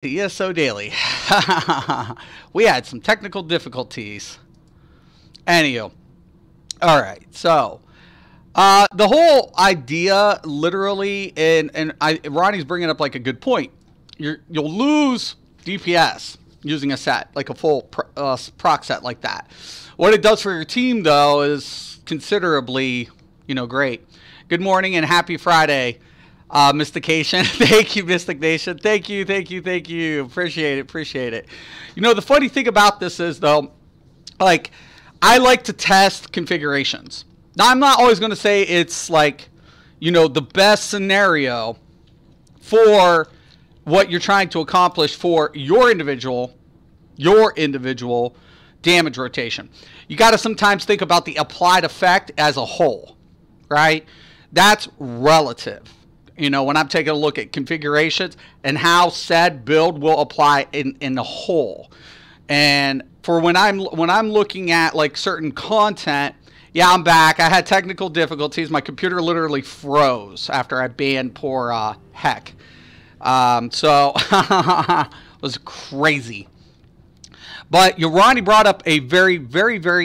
ESO Daily. We had some technical difficulties. Anywho. Alright, so the whole idea literally, and Ronnie's bringing up like a good point. You'll lose DPS using a set, like a full proc set like that. What it does for your team, though, is considerably, great. Good morning and happy Friday. Mystication. Thank you, Mystic Nation. Thank you. Appreciate it. The funny thing about this is, though, like, I like to test configurations. Now, I'm not always going to say it's like, the best scenario for what you're trying to accomplish for your individual damage rotation. You got to sometimes think about the applied effect as a whole, right? That's relative. When I'm taking a look at configurations and how said build will apply in the whole. And for when I'm looking at like certain content, yeah, I'm back. I had technical difficulties. My computer literally froze after I banned poor Heck. So it was crazy. But Ronnie brought up a very,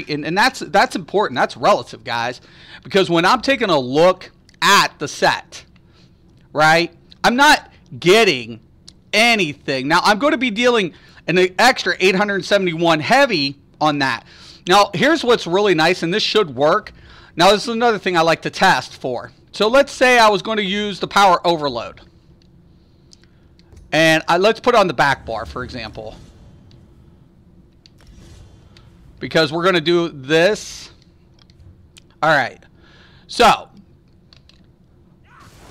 and that's important. That's relative, guys, because when I'm taking a look at the set, right, I'm not getting anything. Now, I'm going to be dealing an extra 871 heavy on that. Now, here's what's really nice, and this should work. Now, this is another thing I like to test for. So let's say I was going to use the power overload. And let's put on the back bar, for example. Because we're going to do this. All right. So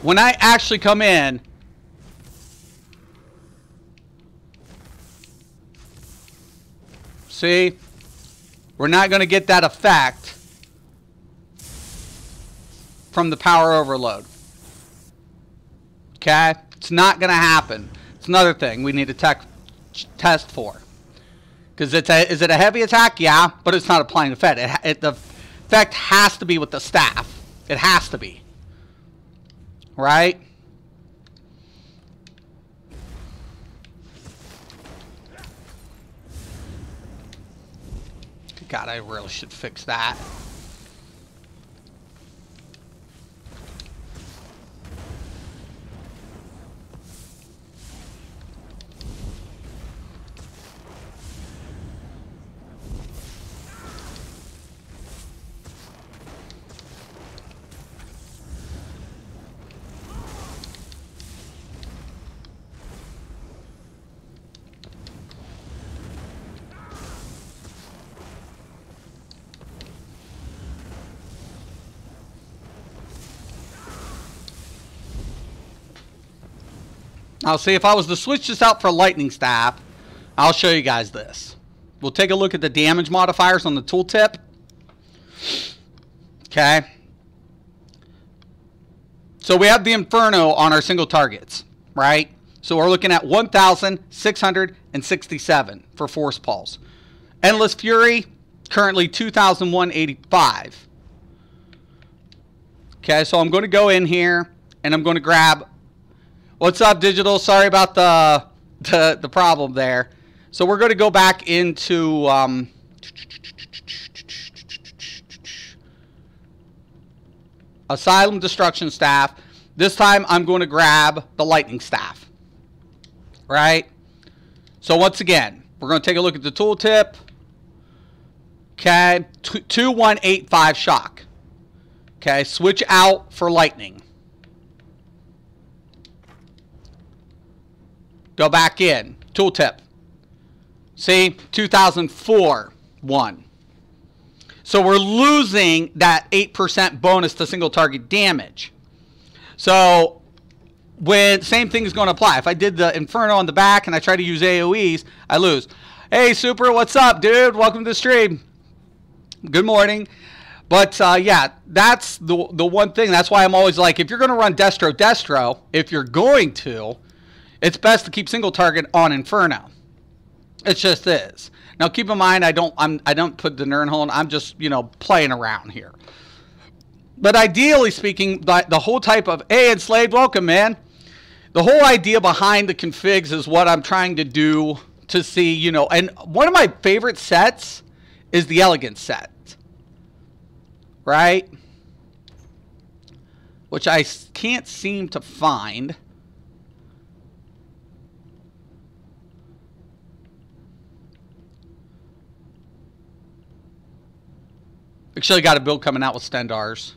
when I actually come in, see, we're not going to get that effect from the power overload. Okay? It's not going to happen. It's another thing we need to test for. Because is it a heavy attack? Yeah, but it's not applying effect. The effect has to be with the staff. It has to be. Right? God, I really should fix that. Now, see, if I was to switch this out for lightning staff, I'll show you guys this. We'll take a look at the damage modifiers on the tooltip. Okay. So we have the Inferno on our single targets, right? So we're looking at 1,667 for Force Pulse. Endless Fury, currently 2,185. Okay, so I'm going to go in here and I'm going to grab... What's up, Digital? Sorry about the problem there. So we're going to go back into Asylum Destruction Staff. This time I'm going to grab the Lightning Staff. Right? So once again, we're going to take a look at the tooltip. Okay, 2185 shock. Okay, switch out for lightning. Go back in. Tooltip. See? 2004 1. So we're losing that 8% bonus to single target damage. So same thing is going to apply. If I did the Inferno on the back and I try to use AoEs, I lose. Hey, Super, what's up, dude? Welcome to the stream. Good morning. But, yeah, that's the one thing. That's why I'm always like, if you're going to run Destro, if you're going to, it's best to keep single target on Inferno. It just is. Now keep in mind, I don't put the Nirnhold. I'm just playing around here. But ideally speaking, the whole type of Enslaved, welcome, man. the whole idea behind the configs is what I'm trying to do to see, you know, and one of my favorite sets is the elegance set, right? Which I can't seem to find. Actually, got a build coming out with Stendars.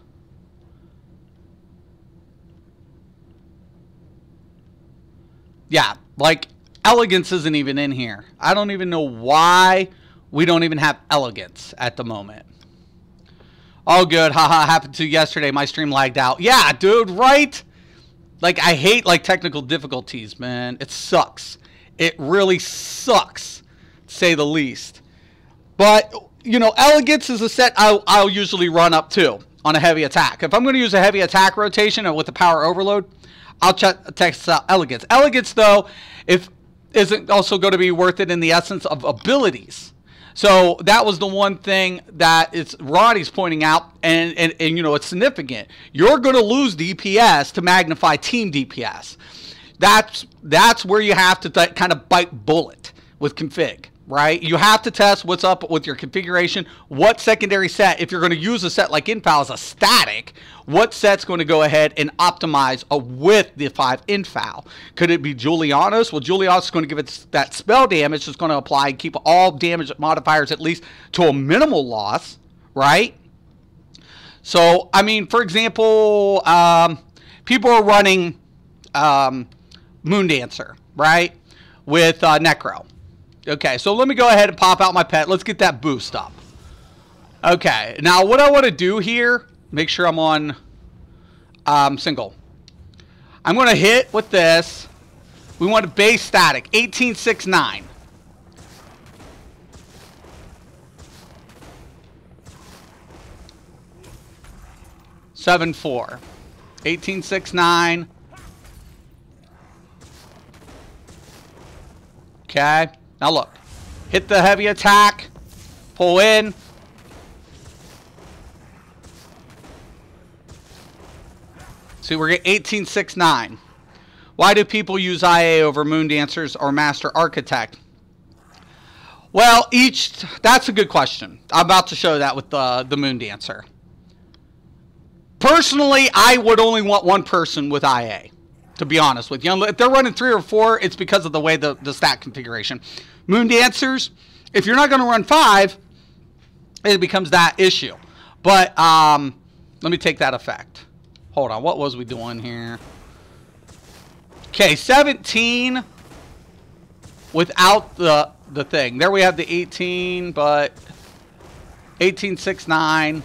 Yeah, like, elegance isn't even in here. I don't even know why we don't even have elegance at the moment. Oh, good. Haha, happened to yesterday. My stream lagged out. Yeah, dude, right? Like, I hate, like, technical difficulties, man. It sucks. It really sucks, to say the least. But, you know, elegance is a set I'll usually run up to on a heavy attack. If I'm going to use a heavy attack rotation with a power overload, I'll test out elegance. Elegance, though, isn't also going to be worth it in the essence of abilities. So that was the one thing that Ronnie's pointing out, and you know, it's significant. You're going to lose DPS to magnify team DPS. That's where you have to kind of bite bullet with config, right? You have to test what's up with your configuration, what secondary set, if you're going to use a set like Infal as a static, what set's going to go ahead and optimize with the 5 Infal. Could it be Julianos? Well, Julianos is going to give it that spell damage. It's going to apply and keep all damage modifiers at least to a minimal loss, right? So, I mean, for example, people are running Moondancer, right, with Necro. Okay, so let me go ahead and pop out my pet. Let's get that boost up. Okay, now what I want to do here, make sure I'm on single. I'm going to hit with this. We want a base static, 1869. Seven 4, 1869. Okay. Now look, hit the heavy attack, pull in. See, we're getting 1869. Why do people use IA over Moondancers or Master Architect? Well, that's a good question. I'm about to show that with the Moondancer. Personally, I would only want one person with IA. To be honest with you, if they're running 3 or 4, it's because of the way the stat configuration. Moondancers, if you're not going to run 5, it becomes that issue. But let me take that effect. Hold on, what was we doing here? Okay, 17 without the thing. There we have the 18, but 1869.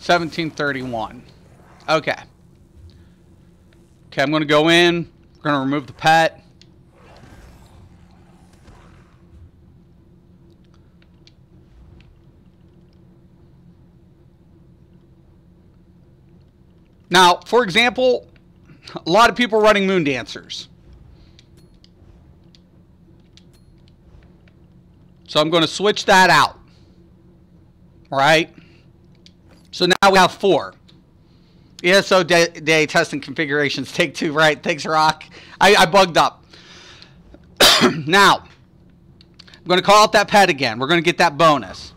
$17.31. Okay. Okay, I'm going to go in. We're going to remove the pet. Now, for example, a lot of people are running Moondancers. So I'm going to switch that out. All right? So now we have 4. ESO day testing configurations. Take 2, right? Thanks, Rock. I bugged up. Now, I'm going to call out that pet again. We're going to get that bonus.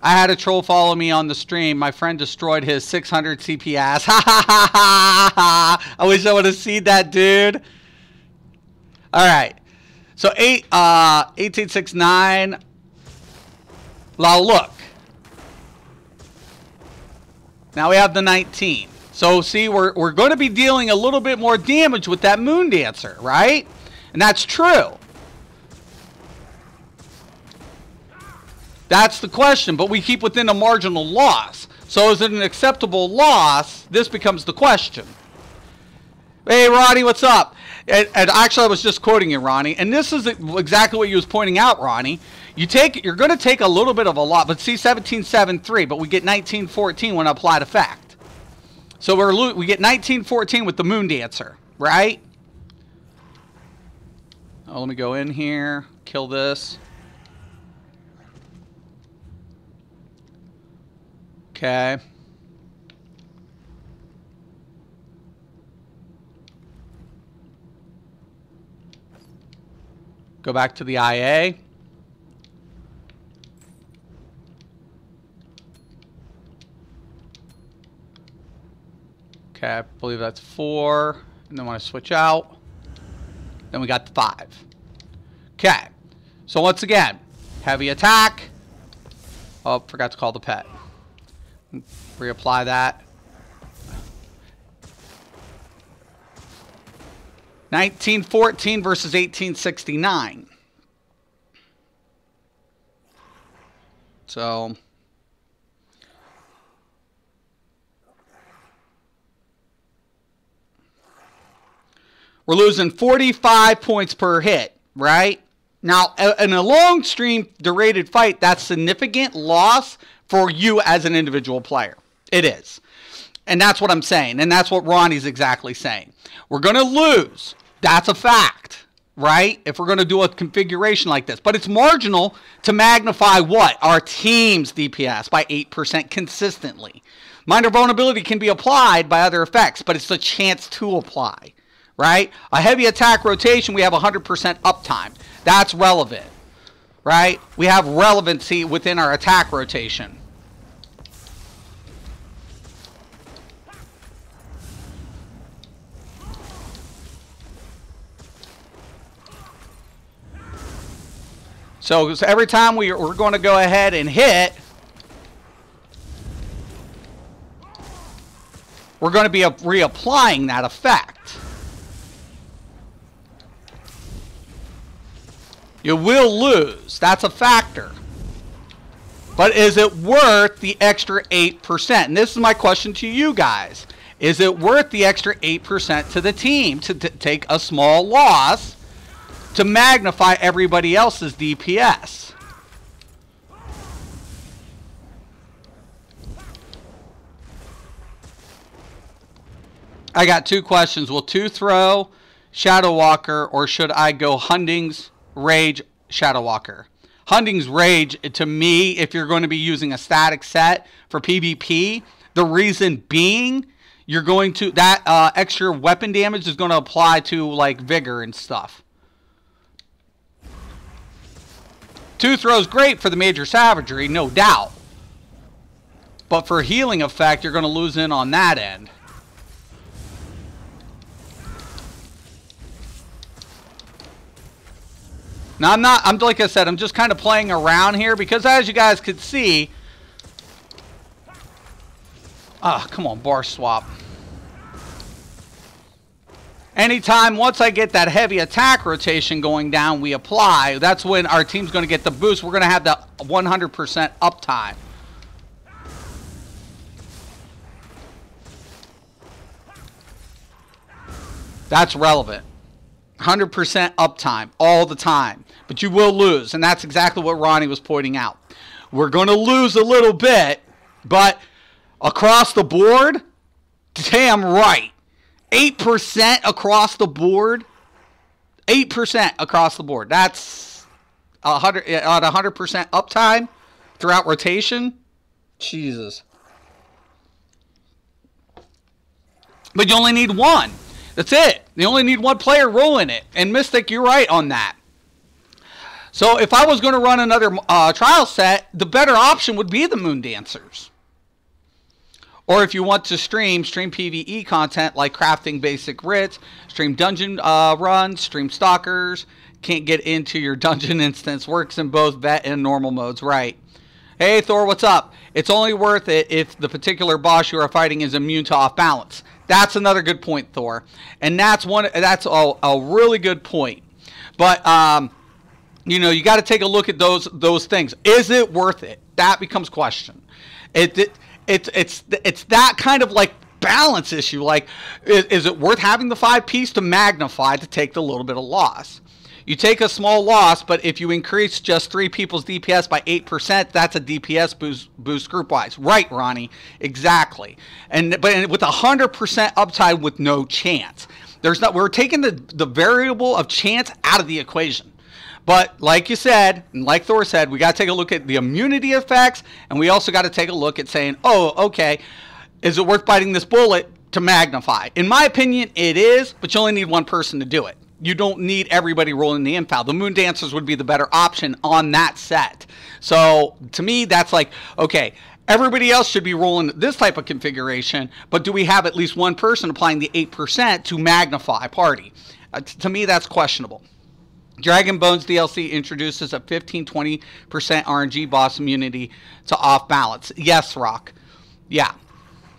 I had a troll follow me on the stream. My friend destroyed his 600 CPS. Ha ha ha ha ha. I wish I would have seen that, dude. All right. So 1869. Now look. Now we have the 19. So see, we're going to be dealing a little bit more damage with that Moondancer, right? And that's true. That's the question, but we keep within a marginal loss. So is it an acceptable loss? This becomes the question. Hey, Ronnie, what's up? And actually, I was just quoting you, Ronnie. And this is exactly what you was pointing out, Ronnie. You're going to take a little bit of a lot, but see 1773, but we get 1914 when applied effect. So we get 1914 with the Moondancer, right? Oh, let me go in here, kill this. Okay. Go back to the IA. Okay, I believe that's 4. And then when I switch out, then we got the 5. Okay. So once again, heavy attack. Oh, forgot to call the pet. Reapply that. 1914 versus 1869. So we're losing 45 points per hit, right? Now, in a long stream durated fight, that's significant loss for you as an individual player. It is. And that's what I'm saying. And that's what Ronnie's exactly saying. We're going to lose. That's a fact, right? If we're going to do a configuration like this. But it's marginal to magnify what? Our team's DPS by 8% consistently. Minor vulnerability can be applied by other effects, but it's a chance to apply, right? A heavy attack rotation, we have 100% uptime. That's relevant, right? We have relevancy within our attack rotation. So every time we're going to go ahead and hit, we're going to be reapplying that effect. You will lose. That's a factor. But is it worth the extra 8%? And this is my question to you guys. Is it worth the extra 8% to the team to take a small loss to magnify everybody else's DPS? I got 2 questions. Will 2 throw Shadow Walker, or should I go Hunding's Rage Shadow Walker? Hunding's Rage, to me, if you're going to be using a static set for PvP, the reason being, you're going to, that extra weapon damage is going to apply to like Vigor and stuff. 2 throws great for the major savagery, no doubt. But for healing effect, you're going to lose in on that end. Now, I'm like I said, I'm just kind of playing around here because as you guys could see, come on, bar swap. Anytime, once I get that heavy attack rotation going down, we apply. That's when our team's going to get the boost. We're going to have the 100% uptime. That's relevant. 100% uptime all the time. But you will lose, and that's exactly what Ronnie was pointing out. We're going to lose a little bit, but across the board, damn right. 8% across the board. 8% across the board. That's 100% uptime throughout rotation. Jesus. But you only need 1. That's it. You only need 1 player rolling it. And Mystic, you're right on that. So if I was going to run another trial set, the better option would be the Moon Dancers. Or if you want to stream PvE content like crafting basic writs, stream dungeon runs, stream stalkers, can't get into your dungeon instance, works in both vet and normal modes, right? Hey Thor, what's up? It's only worth it if the particular boss you are fighting is immune to off balance. That's another good point, Thor. And that's a really good point. But you know, you got to take a look at those things. Is it worth it? That becomes question. It's that kind of like balance issue. Like, is it worth having the 5 piece to magnify to take the little bit of loss? You take a small loss, but if you increase just 3 people's DPS by 8%, that's a DPS boost group-wise. Right, Ronnie? Exactly. But with 100% uptime with no chance. We're taking the variable of chance out of the equation. But like you said, and like Thor said, we got to take a look at the immunity effects, and we also got to take a look at saying, oh, okay, is it worth biting this bullet to magnify? In my opinion, it is, but you only need one person to do it. You don't need everybody rolling the infoul. The Moon Dancers would be the better option on that set. So to me, that's like, okay, everybody else should be rolling this type of configuration, but do we have at least one person applying the 8% to magnify party? To me, that's questionable. Dragon Bones DLC introduces a 15-20% RNG boss immunity to off balance. Yes, Rock. Yeah.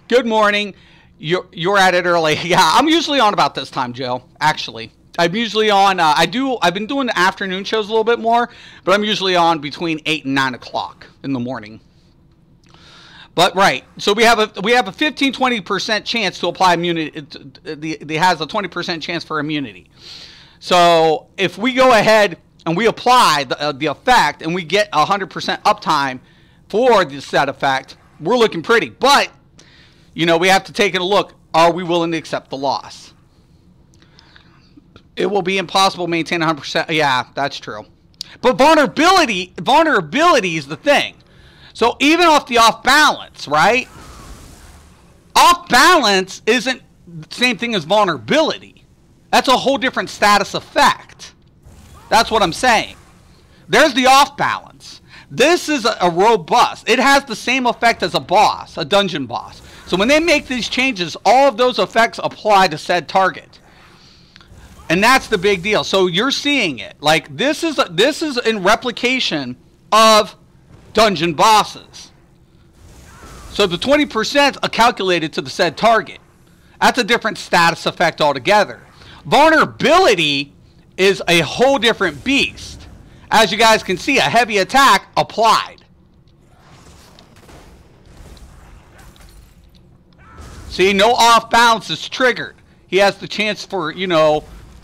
Good morning. You're at it early. Yeah, I'm usually on about this time, Joe. Actually, I'm usually on. I've been doing the afternoon shows a little bit more, but I'm usually on between 8 and 9 o'clock in the morning. But right, so we have a 15-20% chance to apply immunity. It has a 20% chance for immunity. So if we go ahead and we apply the effect and we get 100% uptime for the set effect, we're looking pretty. But, you know, we have to take a look. Are we willing to accept the loss? It will be impossible to maintain 100%. Yeah, that's true. But vulnerability is the thing. So even off the off balance, right? Off balance isn't the same thing as vulnerability. That's a whole different status effect. That's what I'm saying. There's the off balance. This is a robust. It has the same effect as a boss, a dungeon boss. So when they make these changes, all of those effects apply to said target. And that's the big deal. So you're seeing it. Like this is in replication of dungeon bosses. So the 20% are calculated to the said target. That's a different status effect altogether. Vulnerability is a whole different beast. As you guys can see, a heavy attack applied. See, no off balance is triggered. He has the chance for, you know,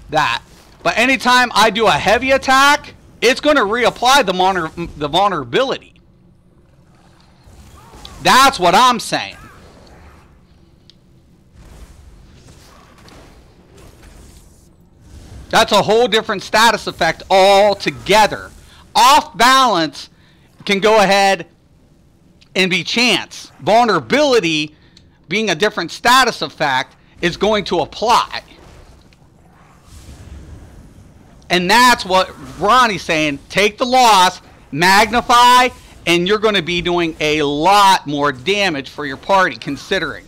that. But anytime I do a heavy attack, it's going to reapply the vulnerability. That's what I'm saying. That's a whole different status effect altogether. Off balance can go ahead and be chance. Vulnerability, being a different status effect, is going to apply. And that's what Ronnie's saying. Take the loss, magnify, and you're going to be doing a lot more damage for your party, considering.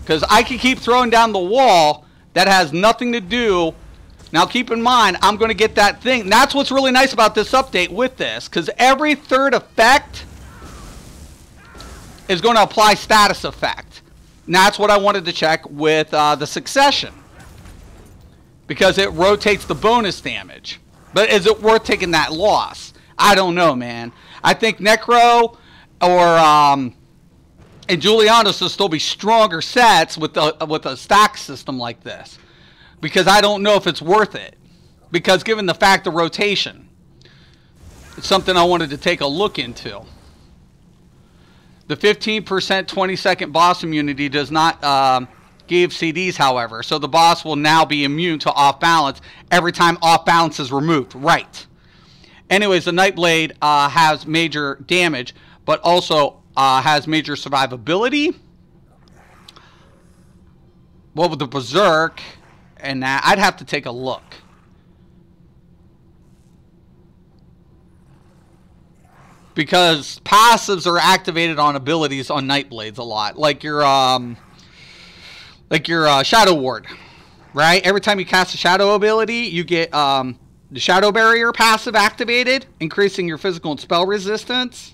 Because I can keep throwing down the wall. That has nothing to do. Now keep in mind, I'm going to get that thing. And that's what's really nice about this update with this. Because every third effect is going to apply status effect. And that's what I wanted to check with the Succession. Because it rotates the bonus damage. But is it worth taking that loss? I don't know, man. I think Necro or and Julianos will still be stronger sets with a stack system like this. Because I don't know if it's worth it. Because given the fact of rotation. It's something I wanted to take a look into. The 15% 20-second boss immunity does not give CDs, however. So the boss will now be immune to off balance every time off balance is removed. Right. Anyways, the Nightblade has major damage, but also has major survivability. Well, with the Berserk, and I'd have to take a look. Because passives are activated on abilities on Nightblades a lot. Like your Shadow Ward, right? Every time you cast a Shadow ability, you get the Shadow Barrier passive activated, increasing your physical and spell resistance.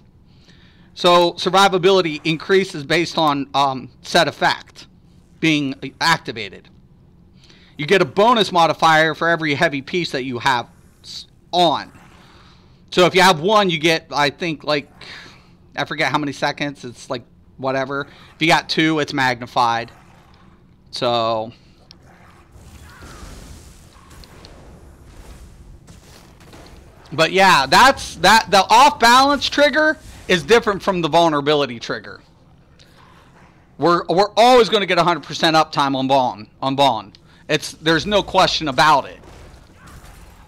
So survivability increases based on set effect being activated. You get a bonus modifier for every heavy piece that you have on. So if you have one, you get, I think, like, I forget how many seconds. It's like whatever. If you got two, it's magnified. So but yeah, that's that. The off balance trigger is different from the vulnerability trigger. We're always going to get 100% uptime on Bond. There's no question about it.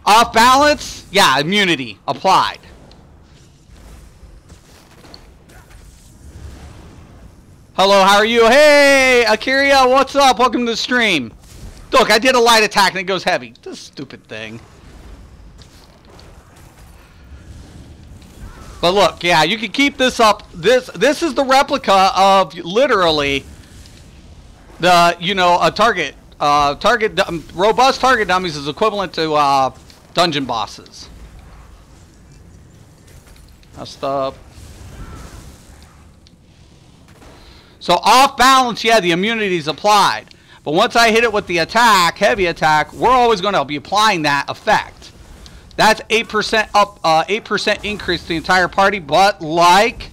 Off balance, yeah, immunity applied. Hello, how are you? Hey, Akiria, what's up? Welcome to the stream. Look, I did a light attack and it goes heavy. This stupid thing. But look, yeah, you can keep this up. This is the replica of literally the, you know, a target. Robust target dummies is equivalent to dungeon bosses. Messed up. So off balance, yeah, the immunity is applied. But once I hit it with the attack, heavy attack, we're always going to be applying that effect. That's 8% up, 8% increase to the entire party. But like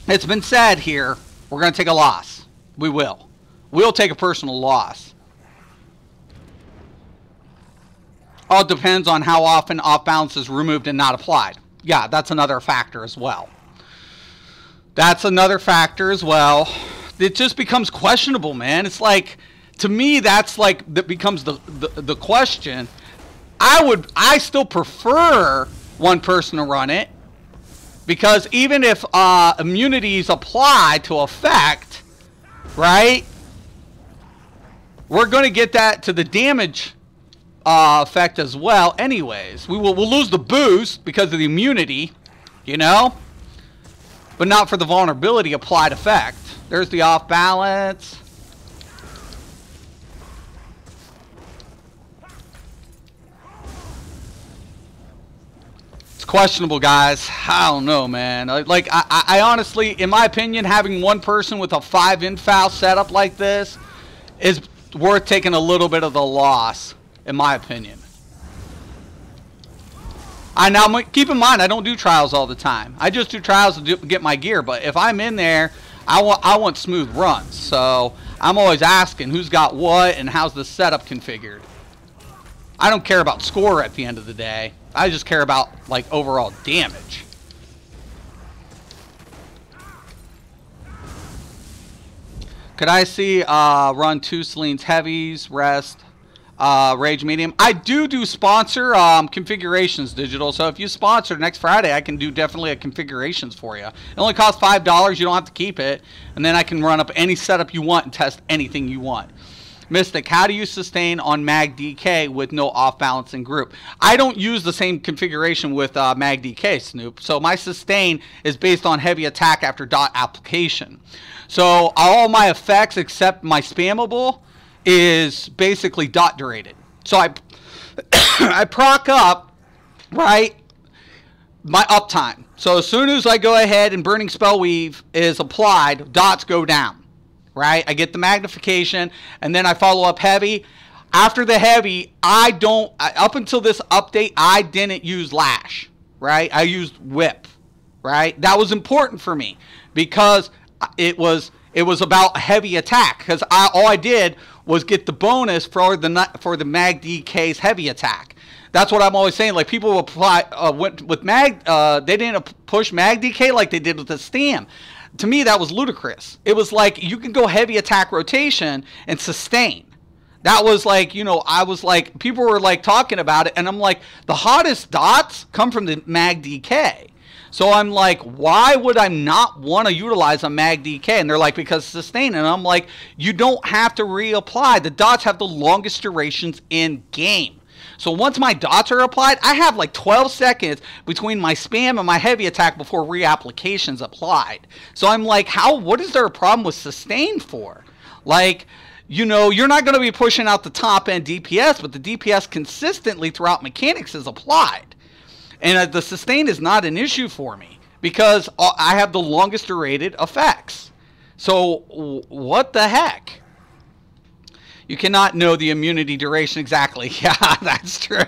it's been said here, we're going to take a loss. We will. We'll take a personal loss. All depends on how often off balance is removed and not applied. Yeah, that's another factor as well. That's another factor as well. It just becomes questionable, man. It's like, to me, that's like, that becomes the question. I still prefer one person to run it, because even if immunities apply to effect, right, we're going to get that to the damage effect as well anyways. We'll lose the boost because of the immunity, you know, but not for the vulnerability applied effect. There's the off balance. It's questionable, guys. I don't know, man. Like, I honestly, in my opinion, having one person with a 5-infoul setup like this is worth taking a little bit of the loss, in my opinion. Now, keep in mind, I don't do trials all the time. I just do trials to get my gear. But if I'm in there, I want smooth runs. So I'm always asking who's got what and how's the setup configured. I don't care about score at the end of the day. I just care about, like, overall damage. Could I see run 2 Selene's heavies, rest, Rage medium? I do sponsor configurations digital, so if you sponsor next Friday, I can do definitely a configurations for you. It only costs $5. You don't have to keep it, and then I can run up any setup you want and test anything you want. Mystic, how do you sustain on Mag DK with no off balancing group? I don't use the same configuration with Mag DK, Snoop. So my sustain is based on heavy attack after dot application. So all my effects except my spammable is basically dot durated. So I proc up, right, my uptime. So as soon as I go ahead and Burning Spell Weave is applied, dots go down. Right? I get the magnification, and then I follow up heavy. After the heavy, up until this update, I didn't use lash, right? I used whip, right? That was important for me because it was about heavy attack, because all I did was get the bonus for the Mag DK's heavy attack. That's what I'm always saying. Like, people went with Mag, they didn't push Mag DK like they did with the Stam. To me, that was ludicrous. It was like, you can go heavy attack rotation and sustain. That was like, you know, I was like, people were like talking about it, and I'm like, the hottest dots come from the Mag DK. So I'm like, why would I not want to utilize a Mag DK? And they're like, because sustain. And I'm like, you don't have to reapply. The dots have the longest durations in game. So once my dots are applied, I have like 12 seconds between my spam and my heavy attack before reapplication's applied. So I'm like, what is there a problem with sustain for? Like, you know, you're not going to be pushing out the top end DPS, but the DPS consistently throughout mechanics is applied. And the sustain is not an issue for me because I have the longest durated effects. So what the heck? You cannot know the immunity duration exactly. Yeah, that's true. It's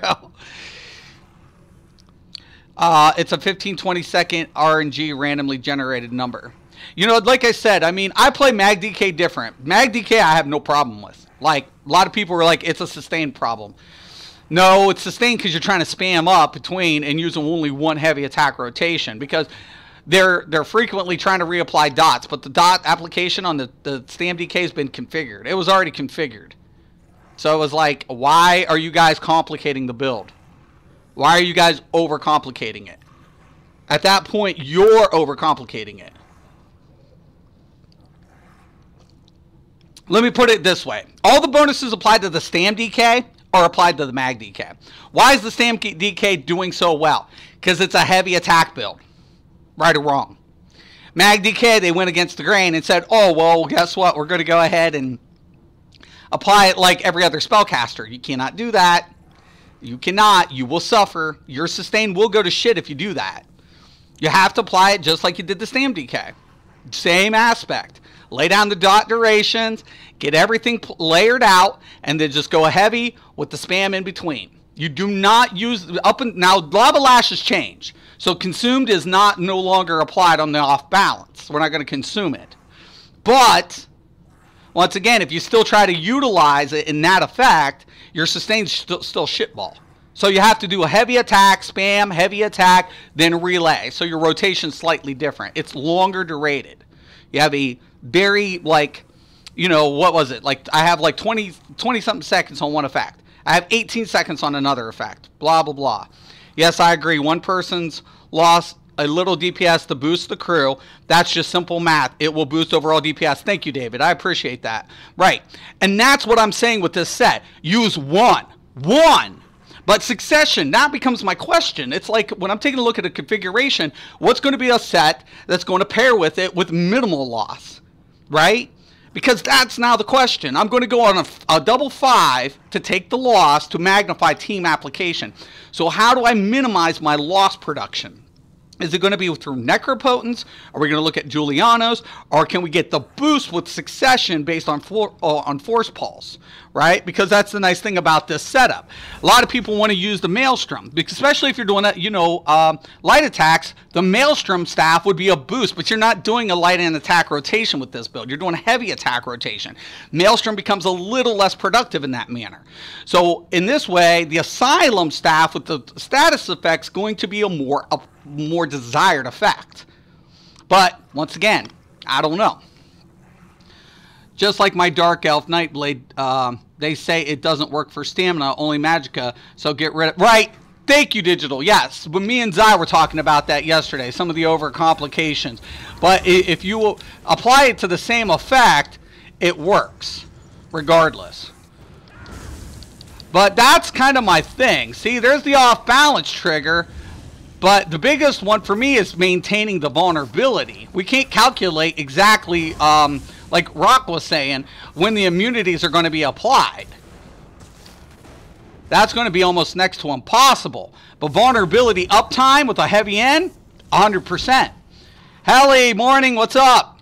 a 15-20 second RNG randomly generated number. You know, like I said, I mean, I play Mag DK different. Mag DK I have no problem with. Like, a lot of people were like, it's a sustained problem. No, it's sustained because you're trying to spam up between and using only one heavy attack rotation, because they're frequently trying to reapply dots, but the dot application on the Stam DK has been configured. It was already configured. So it was like, why are you guys complicating the build? Why are you guys overcomplicating it? At that point, you're overcomplicating it. Let me put it this way. All the bonuses applied to the STAM DK are applied to the Mag DK. Why is the STAM DK doing so well? Because it's a heavy attack build. Right or wrong. Mag DK, they went against the grain and said, oh, well, guess what? We're going to go ahead and apply it like every other spellcaster. You cannot do that. You cannot. You will suffer. Your sustain will go to shit if you do that. You have to apply it just like you did the STAM DK. Same aspect. Lay down the dot durations, get everything layered out, and then just go heavy with the spam in between. You do not use now Lava Lash has changed. So consumed is no longer applied on the off balance. We're not going to consume it. But once again, if you still try to utilize it in that effect, your sustain's still shitball. So you have to do a heavy attack, spam, heavy attack, then relay. So your rotation's slightly different. It's longer durated. You have a very, like, you know, what was it? Like, I have like 20-something seconds on one effect. I have 18 seconds on another effect. Blah, blah, blah. Yes, I agree. One person's lost a little DPS to boost the crew. That's just simple math. It will boost overall DPS. Thank you, David. I appreciate that. Right. And that's what I'm saying with this set. Use one. One. But succession, that becomes my question. It's like when I'm taking a look at a configuration, what's going to be a set that's going to pair with it with minimal loss, right? Because that's now the question. I'm going to go on a double 5 to take the loss to magnify team application. So how do I minimize my loss production? Is it going to be through Necropotence? Are we going to look at Julianos? Or can we get the boost with succession based on Force Pulse? Right? Because that's the nice thing about this setup. A lot of people want to use the Maelstrom, especially if you're doing that, you know, light attacks. The Maelstrom staff would be a boost, but you're not doing a light and attack rotation with this build. You're doing a heavy attack rotation. Maelstrom becomes a little less productive in that manner. So in this way, the Asylum staff with the status effects going to be a more desired effect. But once again, I don't know. Just like my Dark Elf Nightblade, they say it doesn't work for stamina, only magicka, so get rid of... Right! Thank you, Digital. Yes, but me and Zai were talking about that yesterday, some of the overcomplications. But if you will apply it to the same effect, it works, regardless. But that's kind of my thing. See, there's the off-balance trigger, but the biggest one for me is maintaining the vulnerability. We can't calculate exactly... like Rock was saying, when the immunities are going to be applied. That's going to be almost next to impossible. But vulnerability uptime with a heavy N, 100%. Helly, morning, what's up?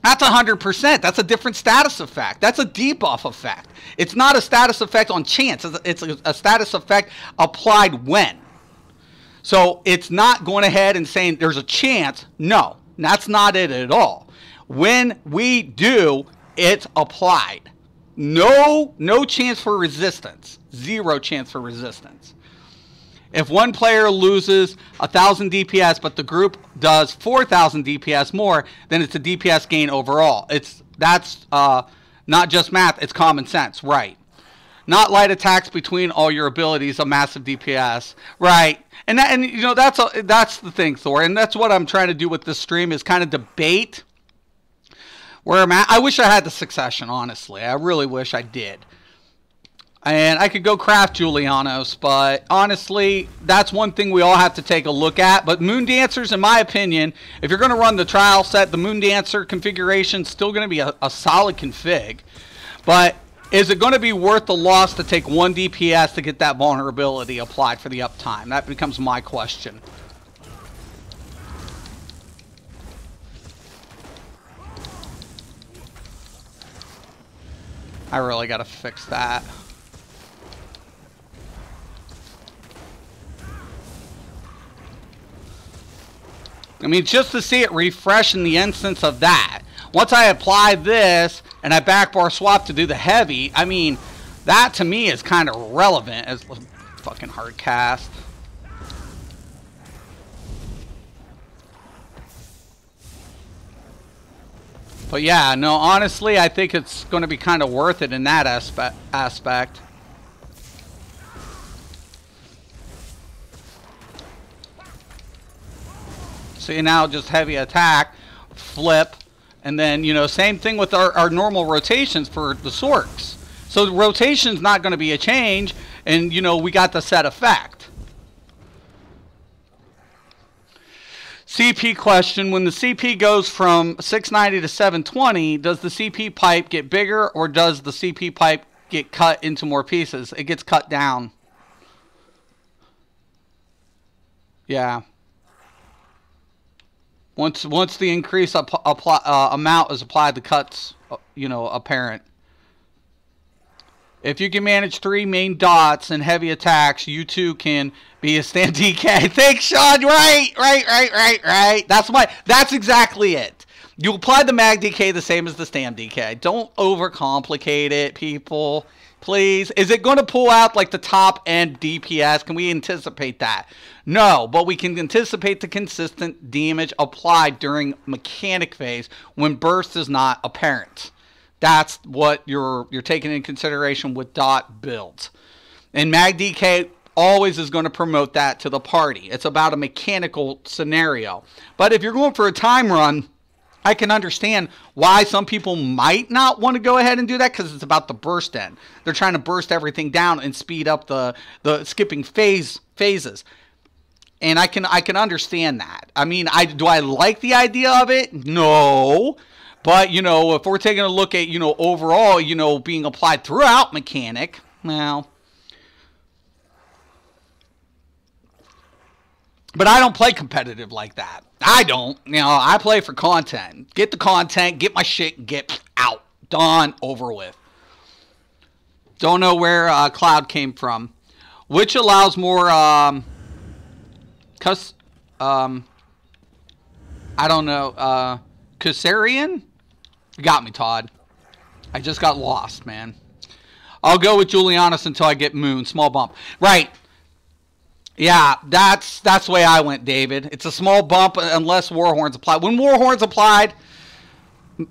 That's 100%. That's a different status effect. That's a debuff effect. It's not a status effect on chance. It's a status effect applied when. So it's not going ahead and saying there's a chance. No, that's not it at all. When we do, it's applied. No chance for resistance. 0 chance for resistance. If one player loses 1,000 DPS, but the group does 4,000 DPS more, then it's a DPS gain overall. That's not just math, it's common sense, right? Not light attacks between all your abilities, a massive DPS, right? And you know that's the thing, Thor, and that's what I'm trying to do with this stream is kind of debate where I'm at. I wish I had the succession, honestly. I really wish I did. And I could go craft Julianos, but honestly, that's one thing we all have to take a look at. But Moon Dancers, in my opinion, if you're going to run the trial set, the Moon Dancer configuration is still going to be a solid config. But is it going to be worth the loss to take 1 DPS to get that vulnerability applied for the uptime? That becomes my question. I really got to fix that. I mean, just to see it refresh in the instance of that. Once I apply this and I backbar swap to do the heavy, I mean, that to me is kind of relevant as fucking hard cast. But yeah, no, honestly, I think it's going to be kind of worth it in that aspect. See, now just heavy attack, flip, and then, you know, same thing with our normal rotations for the Sorks. So the rotation's not going to be a change, and, you know, we got the set effect. CP question, when the CP goes from 690 to 720, does the CP pipe get bigger, or does the CP pipe get cut into more pieces? It gets cut down. Yeah. Once the increase amount is applied, the cuts, you know, apparent. If you can manage 3 main dots and heavy attacks, you too can be a stand DK. Thanks, Sean. Right. That's exactly it. You apply the mag DK the same as the stand DK. Don't overcomplicate it, people. Please. Is it going to pull out like the top end DPS? Can we anticipate that? No, but we can anticipate the consistent damage applied during mechanic phase when burst is not apparent. That's what you're taking in consideration with dot builds. And Mag DK always is going to promote that to the party. It's about a mechanical scenario. But if you're going for a time run, I can understand why some people might not want to go ahead and do that, because it's about the burst end. They're trying to burst everything down and speed up the skipping phases. And I can understand that. I mean, do I like the idea of it? No. But, you know, if we're taking a look at, you know, overall, you know, being applied throughout mechanic, well. But I don't play competitive like that. I don't. You know, I play for content. Get the content, get my shit, get out. Done, over with. Don't know where Cloud came from. Which allows more, I don't know, Kassarian? You got me, Todd. I just got lost, man. I'll go with Julianus until I get Moon. Small bump. Right. Yeah, that's the way I went, David. It's a small bump unless Warhorn's applied. When Warhorn's applied,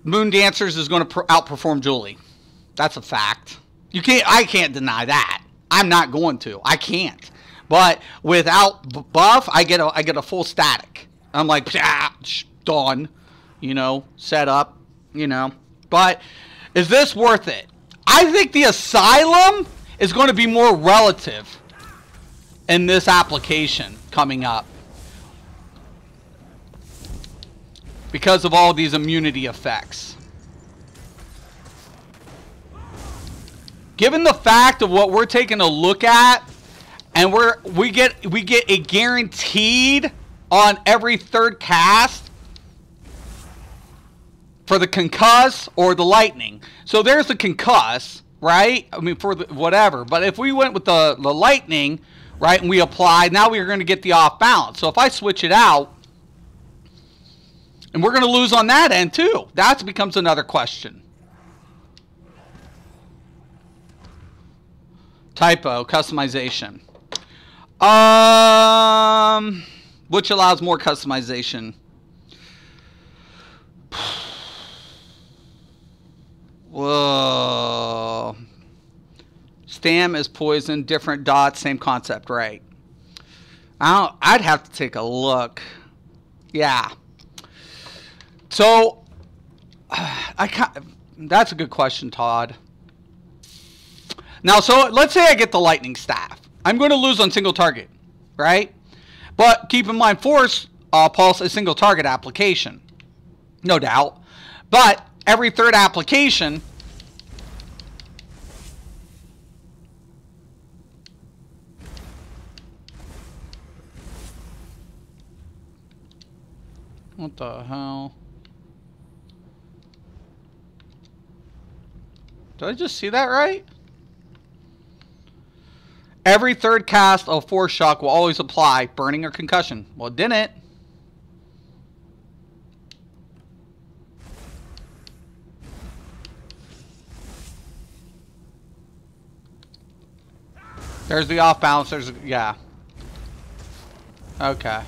Moon Dancers is going to outperform Julie. That's a fact. I can't deny that. I'm not going to. I can't. But without buff, I get a full static. I'm like, done. You know, set up. You know. But is this worth it? I think the Asylum is going to be more relative in this application coming up, because of all these immunity effects. Given the fact of what we're taking a look at, and we get a guaranteed on every third cast for the concuss or the lightning. So there's the concuss, right? I mean, for the whatever. But if we went with the lightning, right, and we applied, now we're going to get the off balance. So if I switch it out, and we're going to lose on that end too. That becomes another question. Typo, customization. Which allows more customization. Whoa. Stam is poison, different dots, same concept, right? I'd have to take a look. Yeah. So, that's a good question, Todd. Now, so let's say I get the lightning staff. I'm going to lose on single target, right? But keep in mind, Force Pulse is single target application. No doubt. But every third application, what the hell? Did I just see that right? Every third cast of Force Shock will always apply burning or concussion. Well, it didn't. There's the off balance. There's, yeah. Okay.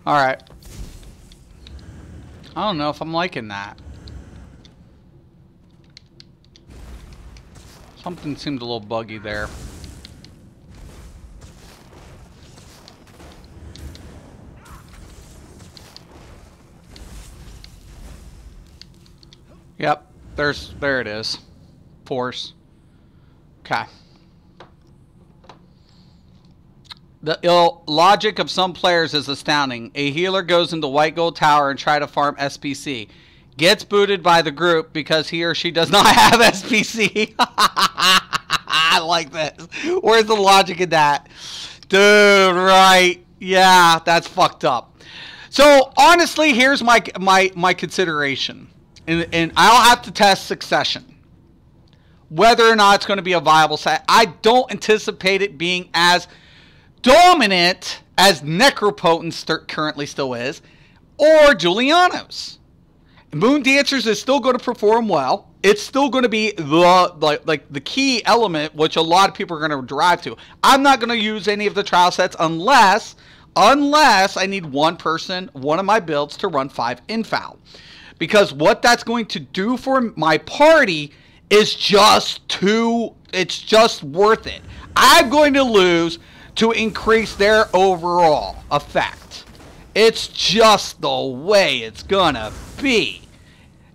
Alright. I don't know if I'm liking that. Something seemed a little buggy there. Yep, there it is. Force. Okay. The logic of some players is astounding. A healer goes into White Gold Tower and try to farm SPC. Gets booted by the group because he or she does not have SPC. I like this. Where's the logic in that? Dude, right. Yeah, that's fucked up. So, honestly, here's my consideration. And I'll have to test Succession. Whether or not it's going to be a viable set. I don't anticipate it being as dominant as Necropotent currently still is, or Julianos. Moon Dancers is still going to perform well. It's still going to be the key element, which a lot of people are going to drive to. I'm not going to use any of the trial sets unless I need one of my builds to run 5 infoul. Because what that's going to do for my party is it's just worth it. I'm going to lose to increase their overall effect. It's just the way it's gonna be.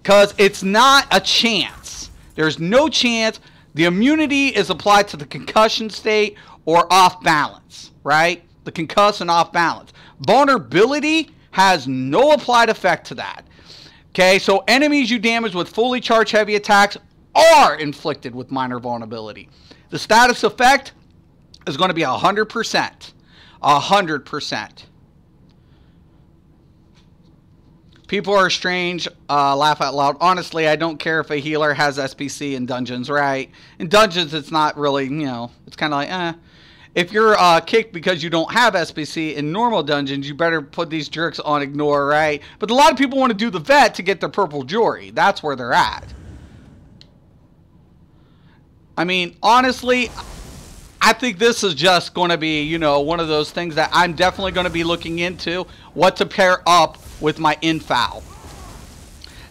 Because it's not a chance. There's no chance. The immunity is applied to the concussion state or off balance, right? The concuss and off balance. Vulnerability has no applied effect to that. Okay, so enemies you damage with fully charged heavy attacks are inflicted with minor vulnerability. The status effect is going to be 100%. 100%. People are strange. Laugh out loud. Honestly, I don't care if a healer has SPC in dungeons, right? In dungeons, it's not really, it's kind of like, eh. If you're kicked because you don't have SPC in normal dungeons, you better put these jerks on ignore, right? But a lot of people want to do the vet to get their purple jewelry. That's where they're at. I mean, honestly, I think this is just going to be, one of those things that I'm definitely going to be looking into, what to pair up with my infoul.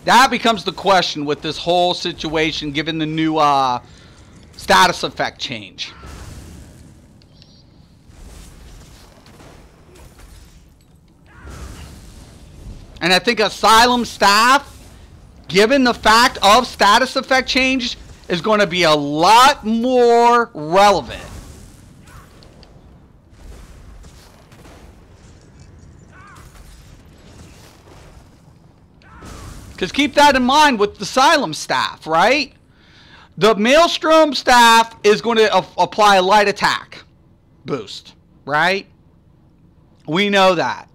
That becomes the question with this whole situation, given the new status effect change. And I think Asylum staff, given the fact of status effect change, is going to be a lot more relevant. Because keep that in mind with the Asylum staff, right? The Maelstrom staff is going to apply a light attack boost, right? We know that.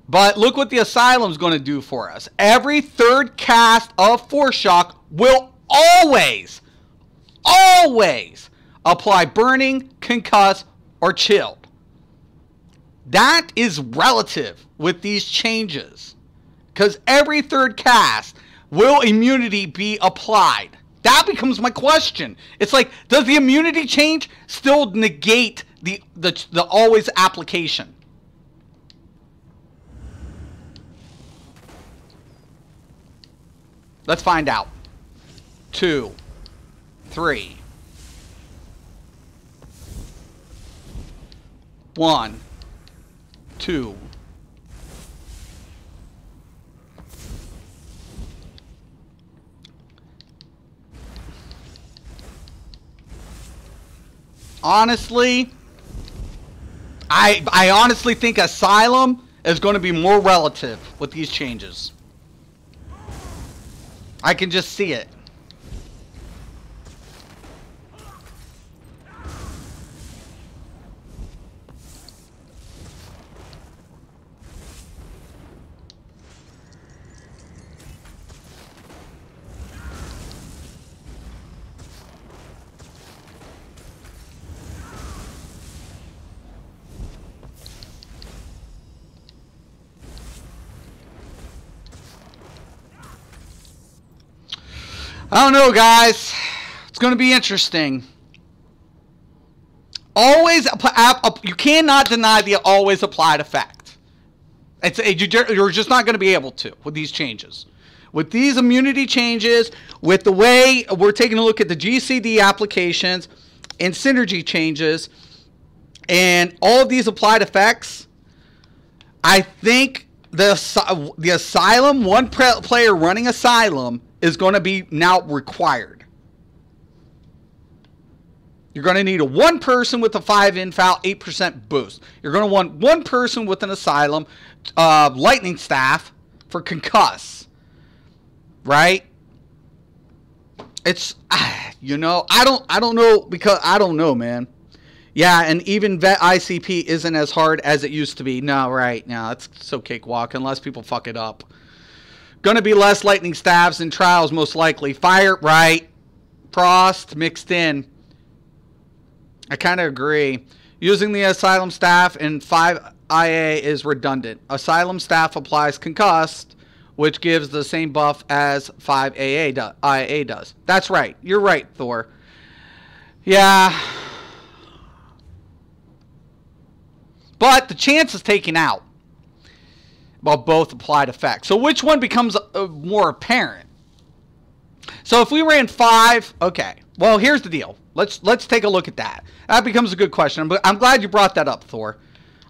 But look what the Asylum's going to do for us. Every third cast of Force Shock will always apply Burning, Concuss, or Chilled. That is relative with these changes. Because every third cast will immunity be applied. That becomes my question. It's like, does the immunity change still negate the always application? Let's find out. 2, 3, 1, 2. Honestly, I honestly think Asylum is going to be more relative with these changes. I can just see it. I don't know, guys. It's going to be interesting. Always, you cannot deny the always applied effect. You're just not going to be able to with these changes. With these immunity changes, with the way we're taking a look at the GCD applications and synergy changes, and all of these applied effects, I think the Asylum, one player running Asylum, is going to be now required. You're going to need one person with a 5 infal, 8% boost. You're going to want one person with an Asylum, lightning staff for concuss. Right? It's, you know, I don't know, because I don't know, man. Yeah, and even Vet ICP isn't as hard as it used to be. No, right. No, it's so cakewalk unless people fuck it up. Going to be less lightning staffs in trials, most likely. Fire, right. Frost mixed in. I kind of agree. Using the Asylum staff in 5IA is redundant. Asylum staff applies concussed, which gives the same buff as 5IA does. That's right. You're right, Thor. Yeah. But the chance is taken out while both applied effects. So which one becomes more apparent? So if we ran 5, okay. Well, here's the deal. Let's take a look at that. That becomes a good question. I'm glad you brought that up, Thor.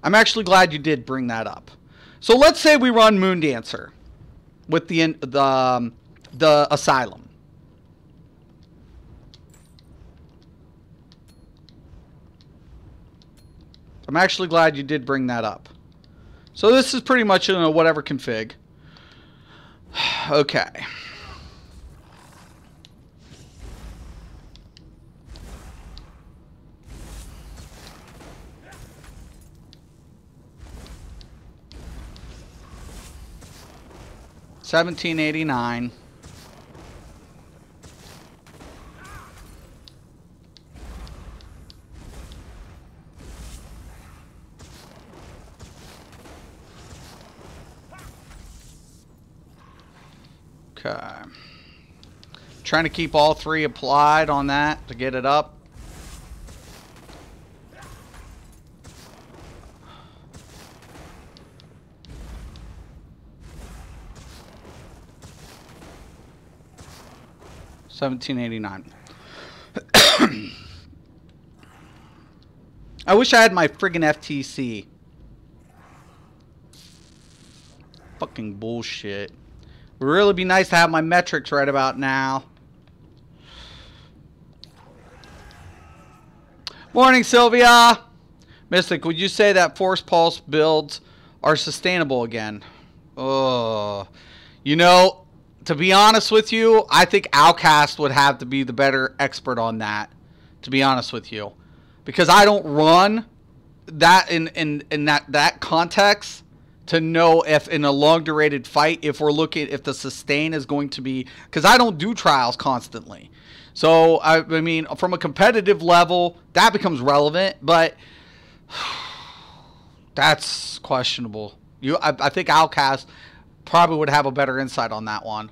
I'm actually glad you did bring that up. So let's say we run Moondancer with the Asylum. I'm actually glad you did bring that up. So this is pretty much in a whatever config. Okay. $17.89. Okay. Trying to keep all 3 applied on that to get it up. $17.89. I wish I had my friggin' FTC. Fucking bullshit. It would really be nice to have my metrics right about now. Morning, Sylvia. Mystic, would you say that Force Pulse builds are sustainable again? Oh, you know, to be honest with you, I think Outcast would have to be the better expert on that, to be honest with you. Because I don't run that in that context to know if in a long-durated fight, if we're looking, if the sustain is going to be, because I don't do trials constantly. So, I mean, from a competitive level, that becomes relevant, but that's questionable. I think Outcast probably would have a better insight on that one.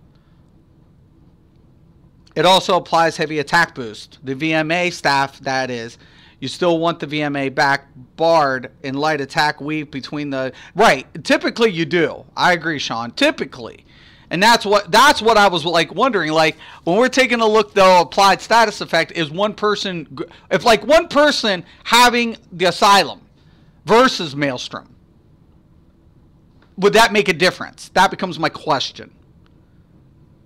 It also applies heavy attack boost. The VMA staff, that is. You still want the VMA back barred in light attack weave between the... Right. Typically you do. I agree, Sean. Typically. And that's what I was like wondering. Like, when we're taking a look, though, applied status effect is one person... If, like, one person having the Asylum versus Maelstrom, would that make a difference? That becomes my question.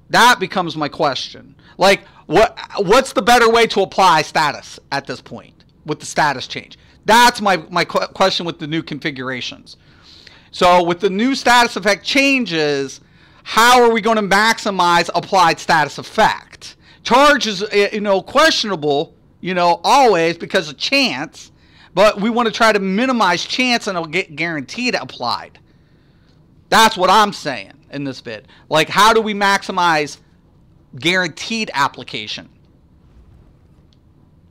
That becomes my question. Like, what's the better way to apply status at this point with the status change? That's my question with the new configurations. So with the new status effect changes, how are we going to maximize applied status effect? Charge is, you know, questionable, you know, always because of chance, but we want to try to minimize chance and it'll get guaranteed applied. That's what I'm saying in this bit. Like, how do we maximize guaranteed application?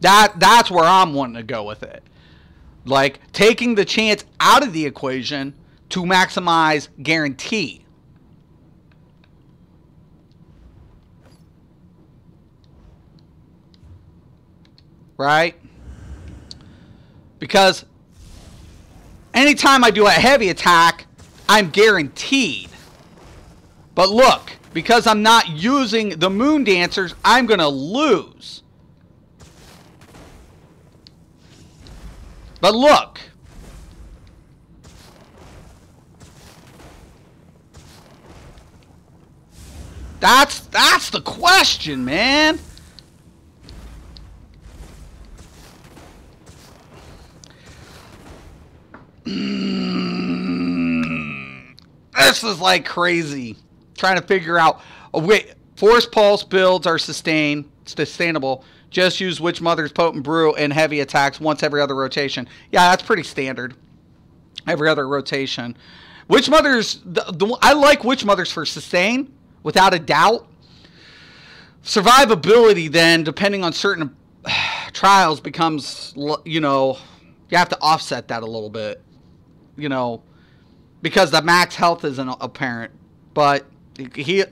That's where I'm wanting to go with it. Like, taking the chance out of the equation to maximize guarantee. Right? Because anytime I do a heavy attack, I'm guaranteed. But look, because I'm not using the Moon Dancers, I'm going to lose. But look. That's the question, man. This is like crazy. Trying to figure out. Oh, wait, Force Pulse builds are sustainable. Just use Witch Mother's Potent Brew and heavy attacks once every other rotation. Yeah, that's pretty standard. Every other rotation. Witch Mothers, I like Witch Mothers for sustain, without a doubt. Survivability then, depending on certain trials, becomes, you know, you have to offset that a little bit. You know, because the max health isn't apparent. But if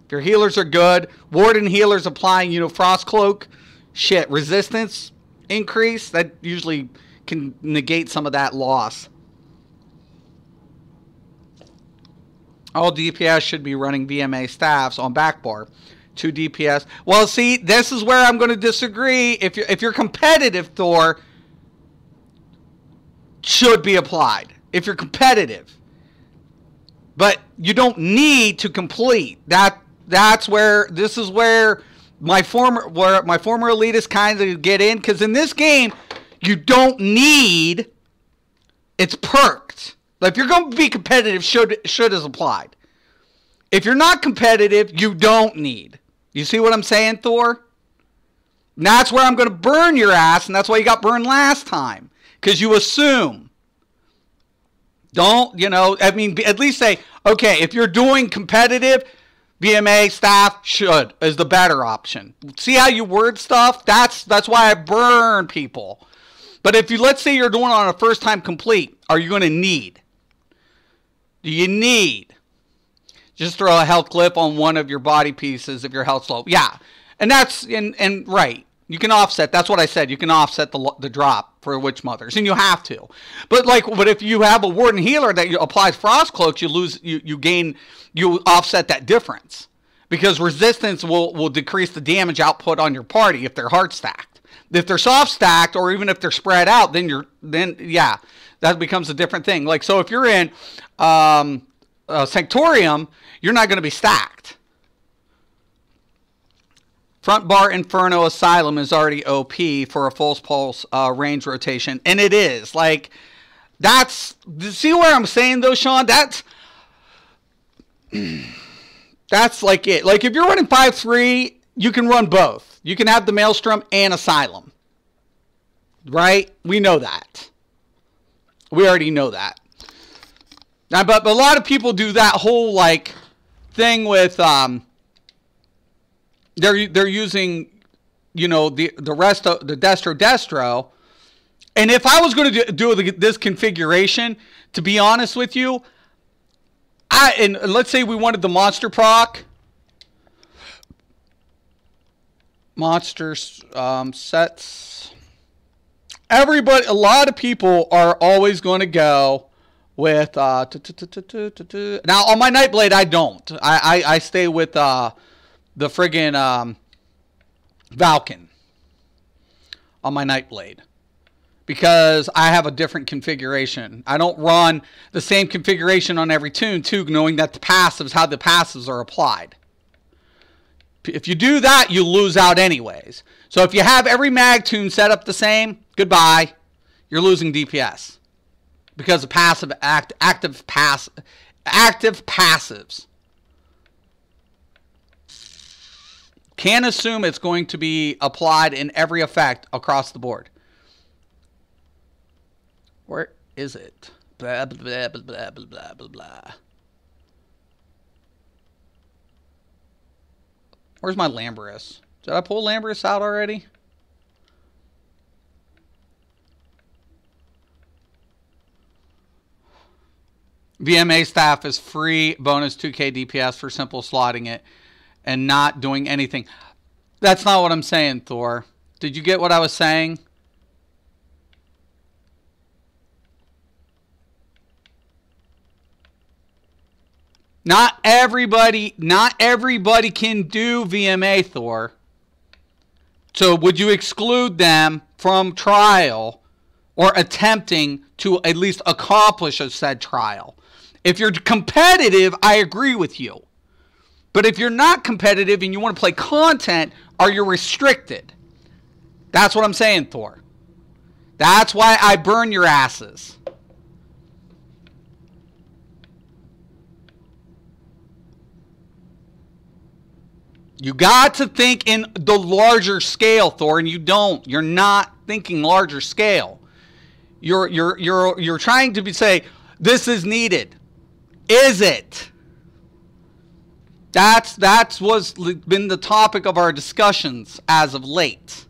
your healers are good, Warden healers applying, you know, Frost Cloak, shit, resistance increase, that usually can negate some of that loss. All DPS should be running VMA staffs on back bar. 2 DPS. Well, see, this is where I'm going to disagree. If you're competitive, Thor, should be applied. If you're competitive. But you don't need to complete. That's where, this is where my former elitists kind of get in, because in this game you don't need, it's perked. If you're going to be competitive, should is applied. If you're not competitive, you don't need. You see what I'm saying, Thor? And that's where I'm going to burn your ass, and that's why you got burned last time, because you assume. Don't, you know, I mean, at least say, okay, if you're doing competitive, VMA staff should is the better option. See how you word stuff? That's why I burn people. But if you, let's say you're doing it on a first time complete, are you going to need? Do you need? Just throw a health clip on one of your body pieces if your health's low. Yeah. And that's, and right. You can offset. That's what I said. You can offset the drop for Witch Mothers, and you have to. But if you have a Warden healer that applies Frost Cloaks, you offset that difference, because resistance will decrease the damage output on your party if they're hard stacked. If they're soft stacked, or even if they're spread out, then yeah, that becomes a different thing. Like, so if you're in Sanctorium, you're not going to be stacked. Front bar Inferno Asylum is already OP for a False Pulse range rotation. And it is. Like, that's... See where I'm saying, though, Sean? That's like it. Like, if you're running 5-3, you can run both. You can have the Maelstrom and Asylum. Right? We know that. We already know that. Now, but a lot of people do that whole, like, thing with... They're using, you know, the rest of the Destro. And if I was going to do this configuration, to be honest with you, and let's say we wanted the monster proc. Monsters sets. Everybody, a lot of people are always going to go with now on my Nightblade I don't. I stay with the friggin' Valken on my Nightblade, because I have a different configuration. I don't run the same configuration on every tune, too, knowing that the passives, how the passives are applied. If you do that, you lose out anyways. So if you have every mag tune set up the same, goodbye. You're losing DPS because of active passives. Can't assume it's going to be applied in every effect across the board. Where is it? Blah, blah, blah, blah, blah, blah, blah, blah. Where's my Lambrus? Did I pull Lambrus out already? VMA staff is free bonus 2k DPS for simple slotting it and not doing anything. That's not what I'm saying, Thor. Did you get what I was saying? Not everybody can do VMA, Thor. So would you exclude them from trial or attempting to at least accomplish a said trial? If you're competitive, I agree with you. But if you're not competitive and you want to play content, are you restricted? That's what I'm saying, Thor. That's why I burn your asses. You got to think in the larger scale, Thor, and you don't. You're not thinking larger scale. You're trying to say this is needed. Is it? That's what's been the topic of our discussions as of late.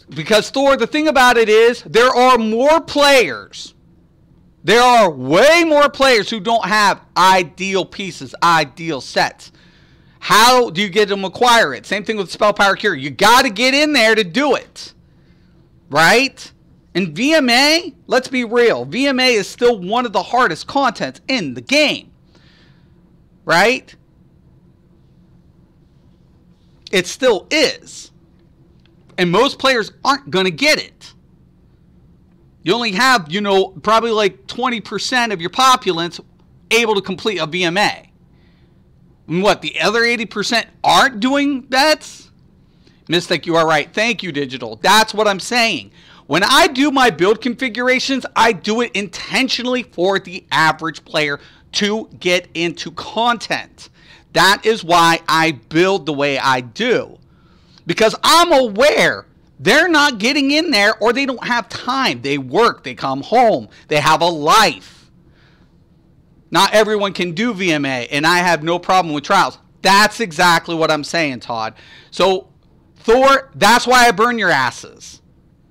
Because, Thor, the thing about it is, there are more players. There are way more players who don't have ideal pieces, ideal sets. How do you get them to acquire it? Same thing with Spell Power Cure. You got to get in there to do it. Right? And VMA, let's be real. VMA is still one of the hardest contents in the game. Right? It still is. And most players aren't going to get it. You only have, probably like 20% of your populace able to complete a VMA. And what, the other 80% aren't doing bets? Mystic, you are right. Thank you, Digital. That's what I'm saying. When I do my build configurations, I do it intentionally for the average player to get into content. That is why I build the way I do. Because I'm aware they're not getting in there or they don't have time. They work, they come home, they have a life. Not everyone can do VMA, and I have no problem with trials. That's exactly what I'm saying, Todd. So, Thor, that's why I burn your asses.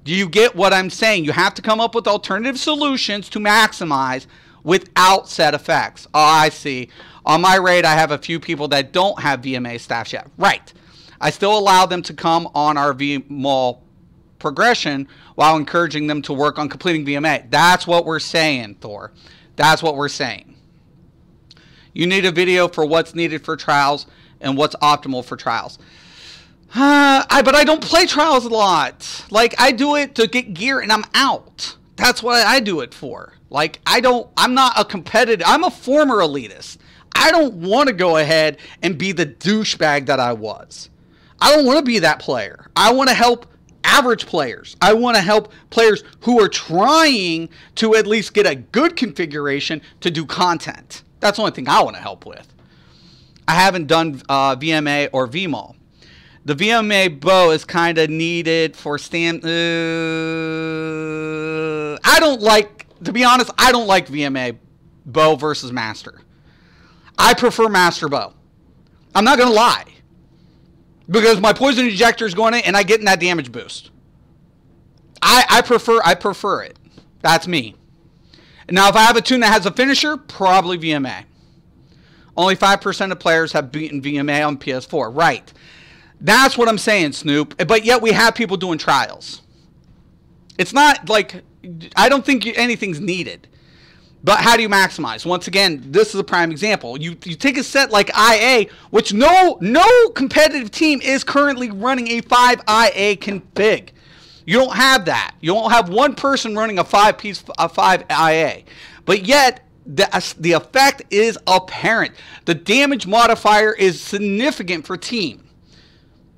Do you get what I'm saying? You have to come up with alternative solutions to maximize without set effects. Oh, I see. On my raid, I have a few people that don't have VMA staffs yet. Right. I still allow them to come on our VMAL progression while encouraging them to work on completing VMA. That's what we're saying, Thor. That's what we're saying. You need a video for what's needed for trials and what's optimal for trials. But I don't play trials a lot. Like, I do it to get gear and I'm out. That's what I do it for. Like, I'm not a competitive, I'm a former elitist. I don't want to go ahead and be the douchebag that I was. I don't want to be that player. I want to help average players. I want to help players who are trying to at least get a good configuration to do content. That's the only thing I want to help with. I haven't done VMA or VMAL. The VMA bow is kind of needed for stand. I don't like, to be honest, I don't like VMA bow versus master. I prefer master bow. I'm not going to lie. Because my poison injector is going in and I get in that damage boost. I prefer it. That's me. Now, if I have a tune that has a finisher, probably VMA. Only 5% of players have beaten VMA on PS4. Right. That's what I'm saying, Snoop. But yet we have people doing trials. It's not like, I don't think anything's needed. But how do you maximize? Once again, this is a prime example. You take a set like IA, which no competitive team is currently running a 5 IA config. You don't have that. You don't have one person running a 5 IA. But yet, the effect is apparent. The damage modifier is significant for team.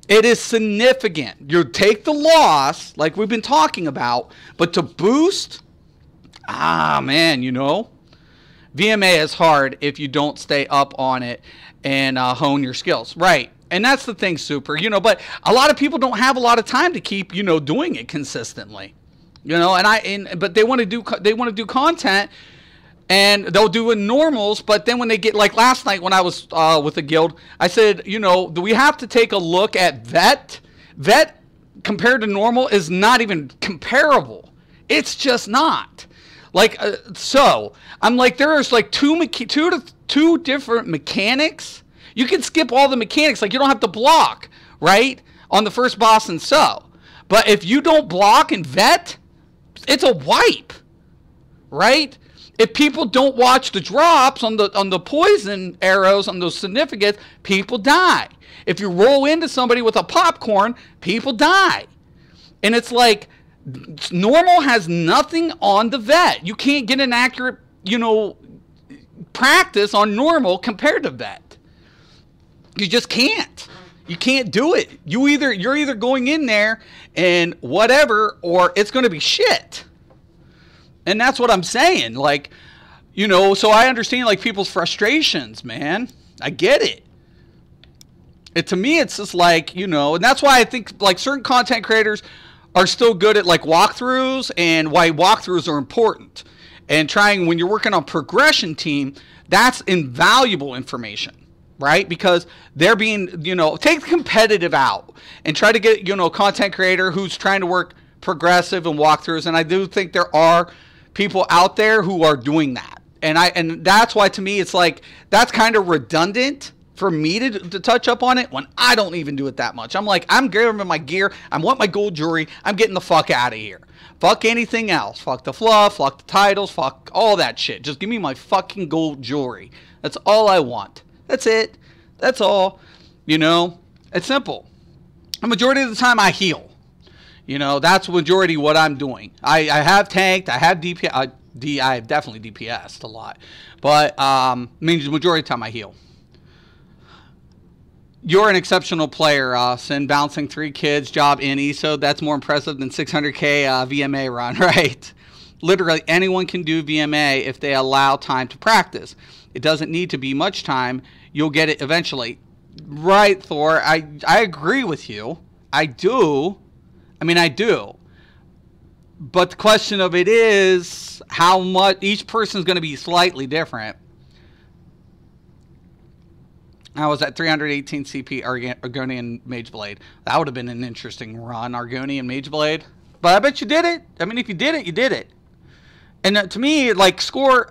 It is significant. You take the loss, like we've been talking about, but to boost, man, VMA is hard if you don't stay up on it and hone your skills. Right. And that's the thing, Super. But a lot of people don't have a lot of time to keep, doing it consistently. But they want to do content. And they'll do in normals, but then when they get, like last night when I was with the guild, I said, do we have to take a look at vet? Vet compared to normal is not even comparable. It's just not. Like, so, I'm like, there's like two different mechanics. You can skip all the mechanics, like you don't have to block, right? On the first boss and so. But if you don't block and vet, it's a wipe, right? If people don't watch the drops on the poison arrows on those significants, people die. If you roll into somebody with a popcorn, people die. And it's like, normal has nothing on the vet. You can't get an accurate, practice on normal compared to vet. You just can't. You can't do it. You're either going in there and whatever, or it's going to be shit. And that's what I'm saying. Like, so I understand like people's frustrations, man. I get it. To me, it's just like, and that's why I think like certain content creators are still good at like walkthroughs, and why walkthroughs are important. And trying, when you're working on progression team, that's invaluable information, right? Because they're being, take the competitive out and try to get, a content creator who's trying to work progressive and walkthroughs. And I do think there are people out there who are doing that. And that's why, to me, it's like, that's kind of redundant for me to touch up on it when I don't even do it that much. I'm like, I'm grabbing my gear. I want my gold jewelry. I'm getting the fuck out of here. Fuck anything else. Fuck the fluff. Fuck the titles. Fuck all that shit. Just give me my fucking gold jewelry. That's all I want. That's it. That's all. It's simple. The majority of the time I heal. That's the majority of what I'm doing. I have tanked. I have DPS. I have definitely DPS'd a lot. But, the majority of the time I heal. You're an exceptional player, Sin. Bouncing 3 kids, job in ESO. That's more impressive than 600K VMA run, right? Literally anyone can do VMA if they allow time to practice. It doesn't need to be much time. You'll get it eventually. Right, Thor. I agree with you. I do. I do. But the question of it is how much. Each person's going to be slightly different. I was at 318 CP Argonian Mageblade. That would have been an interesting run, Argonian Mageblade. But I bet you did it. If you did it, you did it. And to me, like, score...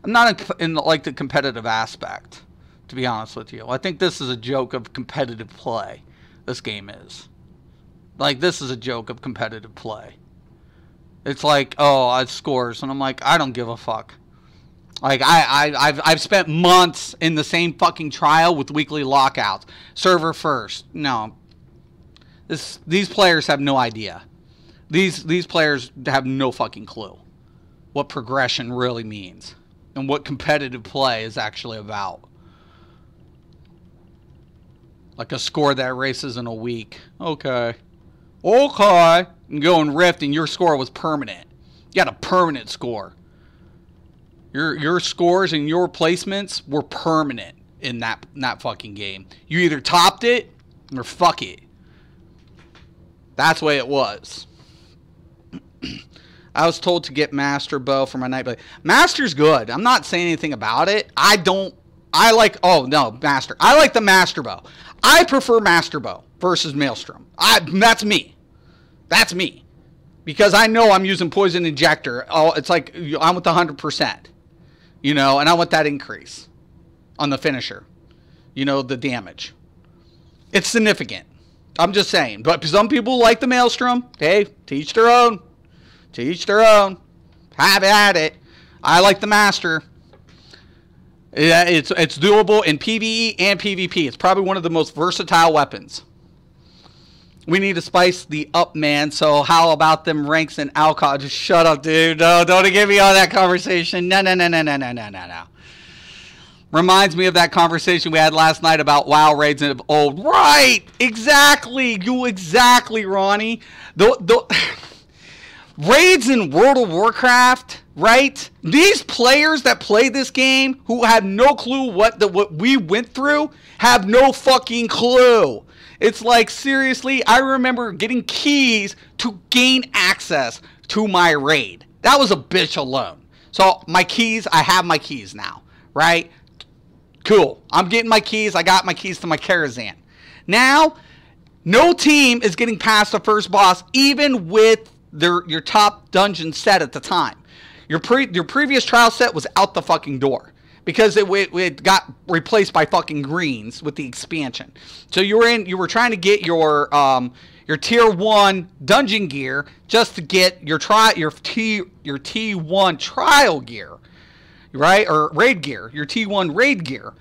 I'm not in like the competitive aspect, to be honest with you. I think this is a joke of competitive play. This game is. Like, this is a joke of competitive play. It's like, oh, it scores. And I'm like, I don't give a fuck. Like, I've spent months in the same fucking trial with weekly lockouts. Server first. No. These players have no idea. These players have no fucking clue what progression really means and what competitive play is actually about. Like a score that races in a week. Okay. Okay. And go and rift and your score was permanent. You got a permanent score. Your scores and your placements were permanent in that fucking game. You either topped it or fuck it. That's the way it was. I was told to get Master Bow for my Nightblade. Master's good. I'm not saying anything about it. Oh no, Master. I like the Master Bow. I prefer Master Bow versus Maelstrom. That's me. That's me. Because I know I'm using Poison Injector. Oh, it's like I'm with 100%. And I want that increase on the finisher. The damage. It's significant. I'm just saying. But some people like the Maelstrom. Hey, teach their own. Teach their own. Have at it. I like the Master. Yeah, it's doable in PvE and PvP. It's probably one of the most versatile weapons. We need to spice the up, man. So how about them ranks in Alcott? Just shut up, dude. No, don't get me on that conversation. No. Reminds me of that conversation we had last night about WoW raids and old. Right. Exactly. Exactly, Ronnie. The raids in World of Warcraft, right? These players that play this game who have no clue what we went through have no fucking clue. It's like, seriously, I remember getting keys to gain access to my raid. That was a bitch alone. So my keys, I have my keys now, right? Cool. I'm getting my keys. I got my keys to my Karazhan. Now, no team is getting past the first boss, even with your top dungeon set at the time. Your previous trial set was out the fucking door. Because it got replaced by fucking greens with the expansion. So you were trying to get your your tier 1 dungeon gear just to get your T1 trial gear, right? Or raid gear, your T1 raid gear.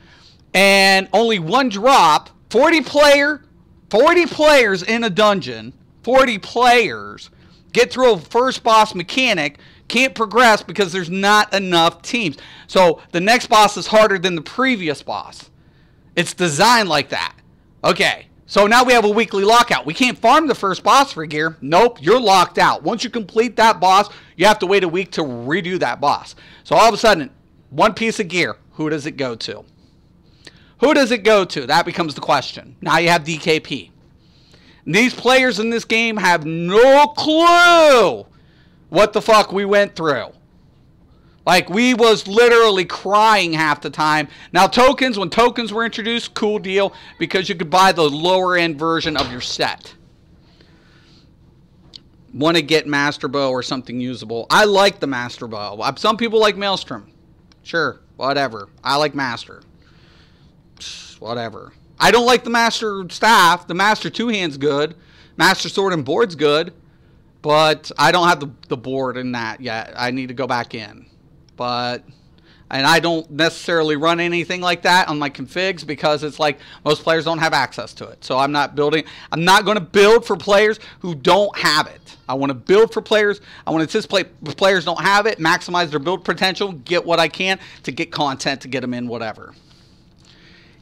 And only one drop, 40 players in a dungeon, 40 players get through a first boss mechanic, can't progress because there's not enough teams. So the next boss is harder than the previous boss. It's designed like that. Okay, so now we have a weekly lockout. We can't farm the first boss for gear. Nope, you're locked out. Once you complete that boss, you have to wait a week to redo that boss. So all of a sudden, one piece of gear, who does it go to? Who does it go to? That becomes the question. Now you have DKP. These players in this game have no clue what the fuck we went through. Like, we was literally crying half the time. Now, tokens, when tokens were introduced, cool deal, because you could buy the lower end version of your set. Want to get Master Bow or something usable. I like the Master Bow. Some people like Maelstrom. Sure, whatever. I like Master. Whatever. I don't like the Master Staff. The Master Two-Hand's good. Master Sword and Board's good. But I don't have the board in that yet. I need to go back in. And I don't necessarily run anything like that on my configs because it's like most players don't have access to it. So I'm not going to build for players who don't have it. I want to build for players. I want to anticipate players don't have it, maximize their build potential, get what I can to get content to get them in whatever.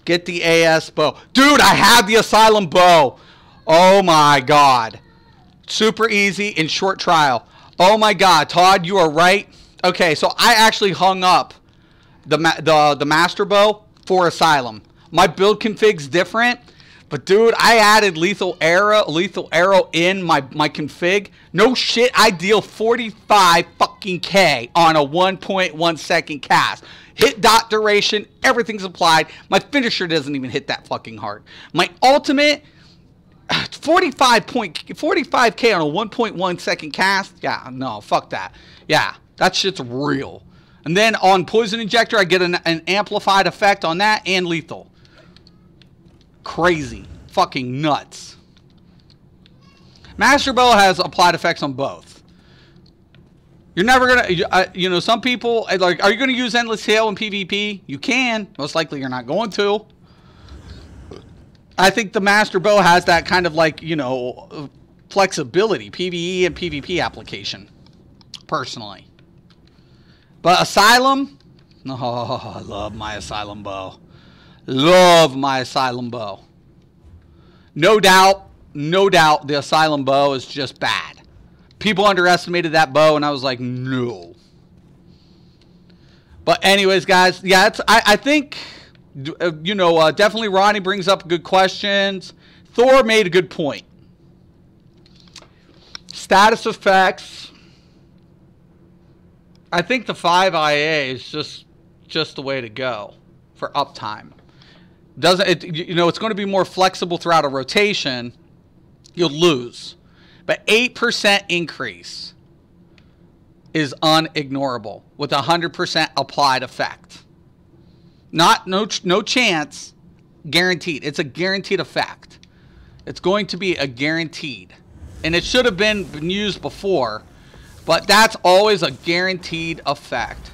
Get the AS bow. Dude, I have the Asylum bow. Oh my God. Super easy in short trial. Oh my God, Todd, you are right. Okay, so I actually hung up the Master Bow for Asylum. My build config's different, but dude, I added lethal arrow in my config. No shit, I deal 45 fucking K on a 1.1 second cast. Hit dot duration, everything's applied. My finisher doesn't even hit that fucking hard. My ultimate, 45K on a 1.1 second cast. Yeah, no, fuck that. Yeah, that shit's real. And then on Poison Injector, I get an amplified effect on that and lethal. Crazy. Fucking nuts. Master Bow has applied effects on both. You're never going to, you know, some people, like, are you going to use Endless Hail in PvP? You can. Most likely you're not going to. I think the Master Bow has that kind of, like, you know, flexibility, PvE and PvP application, personally. But Asylum, oh, I love my Asylum bow. Love my Asylum bow. No doubt, the Asylum bow is just bad. People underestimated that bow, and I was like, no. But anyways, guys, yeah, I think, you know, definitely Ronnie brings up good questions. Thor made a good point. Status effects. I think the 5IA is just the way to go for uptime. You know, it's going to be more flexible throughout a rotation. You'll lose. But 8% increase is unignorable with 100% applied effect. No chance, guaranteed. It's a guaranteed effect. It's going to be a guaranteed. And it should have been used before, but that's always a guaranteed effect.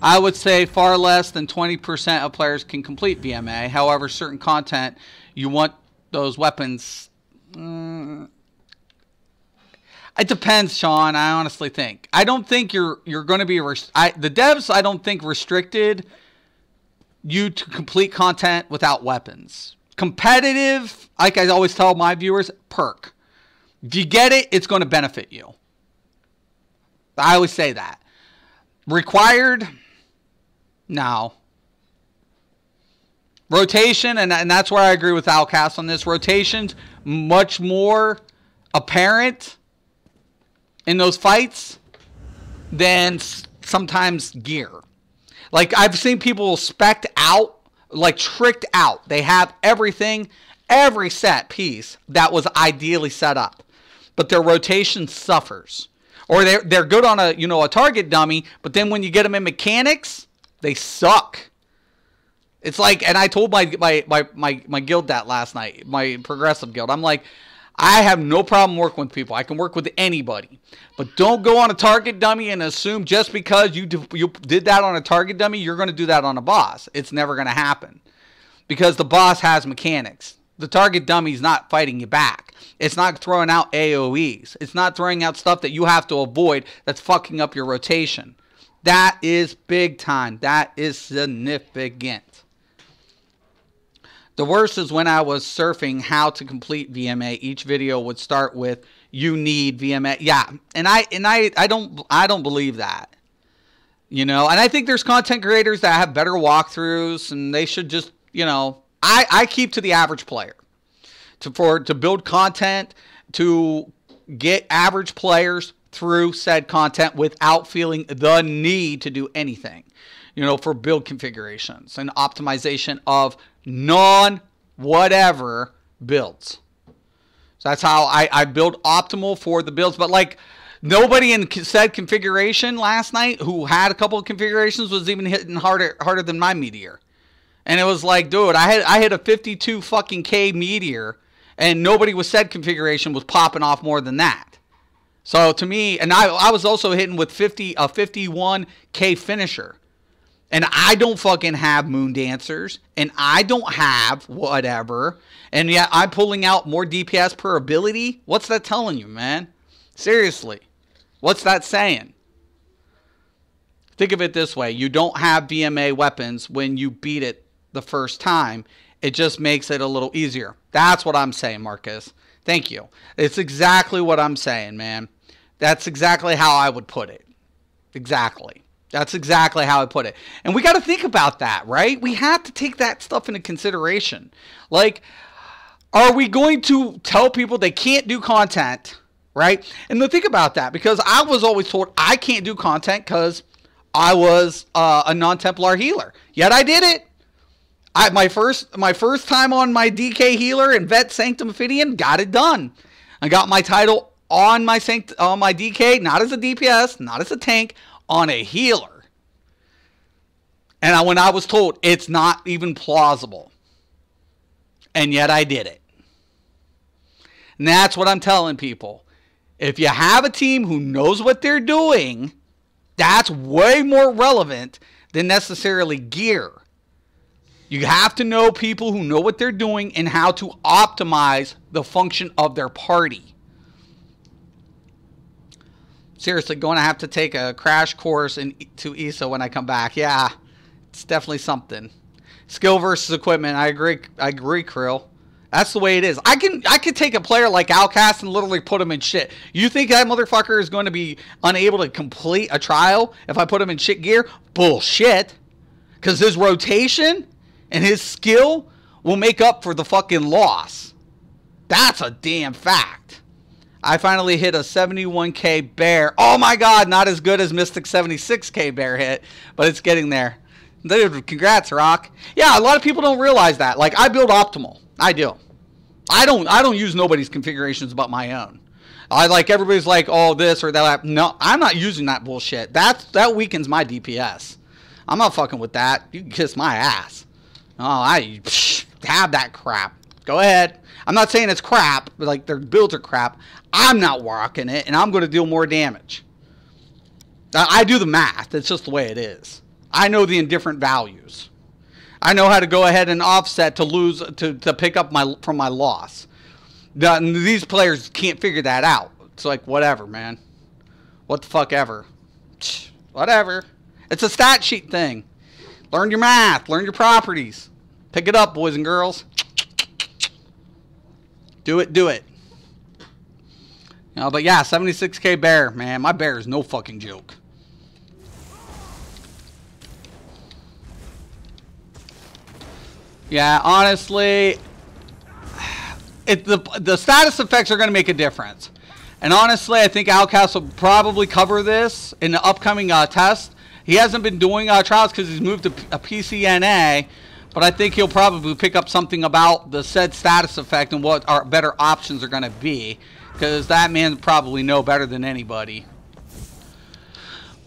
I would say far less than 20% of players can complete VMA. However, certain content, you want those weapons. It depends, Sean. I honestly think. I don't think you're going to be the devs. I don't think restricted you to complete content without weapons. Competitive, like I always tell my viewers, perk. If you get it, it's going to benefit you. I always say that. Required, no. Rotation, and that's where I agree with Outcast on this. Rotation's much more apparent in those fights than sometimes gear. Like, I've seen people spec'd out, like tricked out. They have everything, every set piece that was ideally set up, but their rotation suffers. Or they're good on a, you know, a target dummy, but then when you get them in mechanics, they suck. It's like, and I told my guild that last night, my progressive guild. I'm like, I have no problem working with people. I can work with anybody. But don't go on a target dummy and assume just because you did that on a target dummy, you're going to do that on a boss. It's never going to happen. Because the boss has mechanics. The target dummy's not fighting you back. It's not throwing out AoEs. It's not throwing out stuff that you have to avoid that's fucking up your rotation. That is big time. That is significant. The worst is when I was surfing how to complete VMA. Each video would start with "you need VMA." Yeah, and I don't believe that. You know, and I think there's content creators that have better walkthroughs, and they should just, you know, I keep to the average player to build content to get average players through said content without feeling the need to do anything. You know, for build configurations and optimization of non-whatever builds. So that's how I build optimal for the builds. But like, nobody in said configuration last night who had a couple of configurations was even hitting harder than my meteor. And it was like, dude, I hit a 52 fucking K meteor, and nobody with said configuration was popping off more than that. So to me, and I was also hitting with a 51K finisher. And I don't fucking have Moon Dancers. And I don't have whatever. And yet I'm pulling out more DPS per ability. What's that telling you, man? Seriously. What's that saying? Think of it this way. You don't have VMA weapons when you beat it the first time. It just makes it a little easier. That's what I'm saying, Marcus. Thank you. It's exactly what I'm saying, man. That's exactly how I would put it. Exactly. That's exactly how I put it. And we got to think about that, right? We have to take that stuff into consideration. Like, are we going to tell people they can't do content, right? And then think about that, because I was always told I can't do content because I was a non-Templar healer. Yet I did it. My first time on my DK healer in Vet Sanctum Ophidian, got it done. I got my title on my DK, not as a DPS, not as a tank, on a healer. And when I was told it's not even plausible. And yet I did it. And that's what I'm telling people. If you have a team who knows what they're doing, that's way more relevant than necessarily gear. You have to know people who know what they're doing and how to optimize the function of their party. Seriously, going to have to take a crash course to ESO when I come back. Yeah, it's definitely something. Skill versus equipment. I agree, Krill. That's the way it is. I could take a player like Outcast and literally put him in shit. You think that motherfucker is going to be unable to complete a trial if I put him in shit gear? Bullshit. Because his rotation and his skill will make up for the fucking loss. That's a damn fact. I finally hit a 71K bear. Oh my god, not as good as Mystic 76K bear hit, but it's getting there. Dude, congrats, Rock. Yeah, a lot of people don't realize that. Like, I build optimal. I do. I don't use nobody's configurations but my own. Everybody's like, oh, this or that. No, I'm not using that bullshit. That weakens my DPS. I'm not fucking with that. You can kiss my ass. Oh, I have that crap. Go ahead. I'm not saying it's crap, but like their builds are crap. I'm not rocking it, and I'm going to deal more damage. I do the math. It's just the way it is. I know the indifferent values. I know how to go ahead and offset to lose to pick up from my loss. These players can't figure that out. It's like, whatever, man. What the fuck ever. Whatever. It's a stat sheet thing. Learn your math. Learn your properties. Pick it up, boys and girls. Do it, do it. You know, but yeah, 76K bear, man. My bear is no fucking joke. Yeah, honestly, the status effects are going to make a difference. And honestly, I think Outcast will probably cover this in the upcoming test. He hasn't been doing trials because he's moved to a PCNA. But I think he'll probably pick up something about the said status effect and what our better options are going to be. Because that man probably know better than anybody.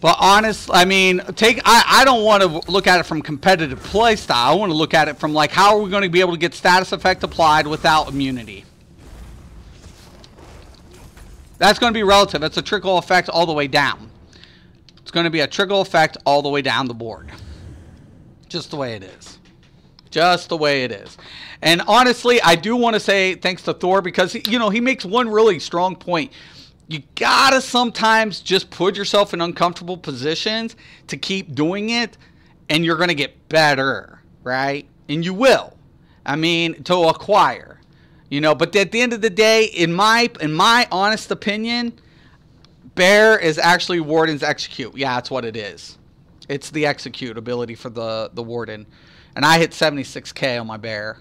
But honestly, I mean, I don't want to look at it from competitive play style. I want to look at it from like, how are we going to be able to get status effect applied without immunity? That's going to be relative. It's a trickle effect all the way down. It's going to be a trickle effect all the way down the board. Just the way it is. Just the way it is. And honestly, I do want to say thanks to Thor because, you know, he makes one really strong point. You got to sometimes just put yourself in uncomfortable positions to keep doing it, and you're going to get better, right? And you will. I mean, to acquire. You know, but at the end of the day, in my honest opinion, Bear is actually Warden's execute. Yeah, that's what it is. It's the execute ability for the Warden. And I hit 76k on my Bear.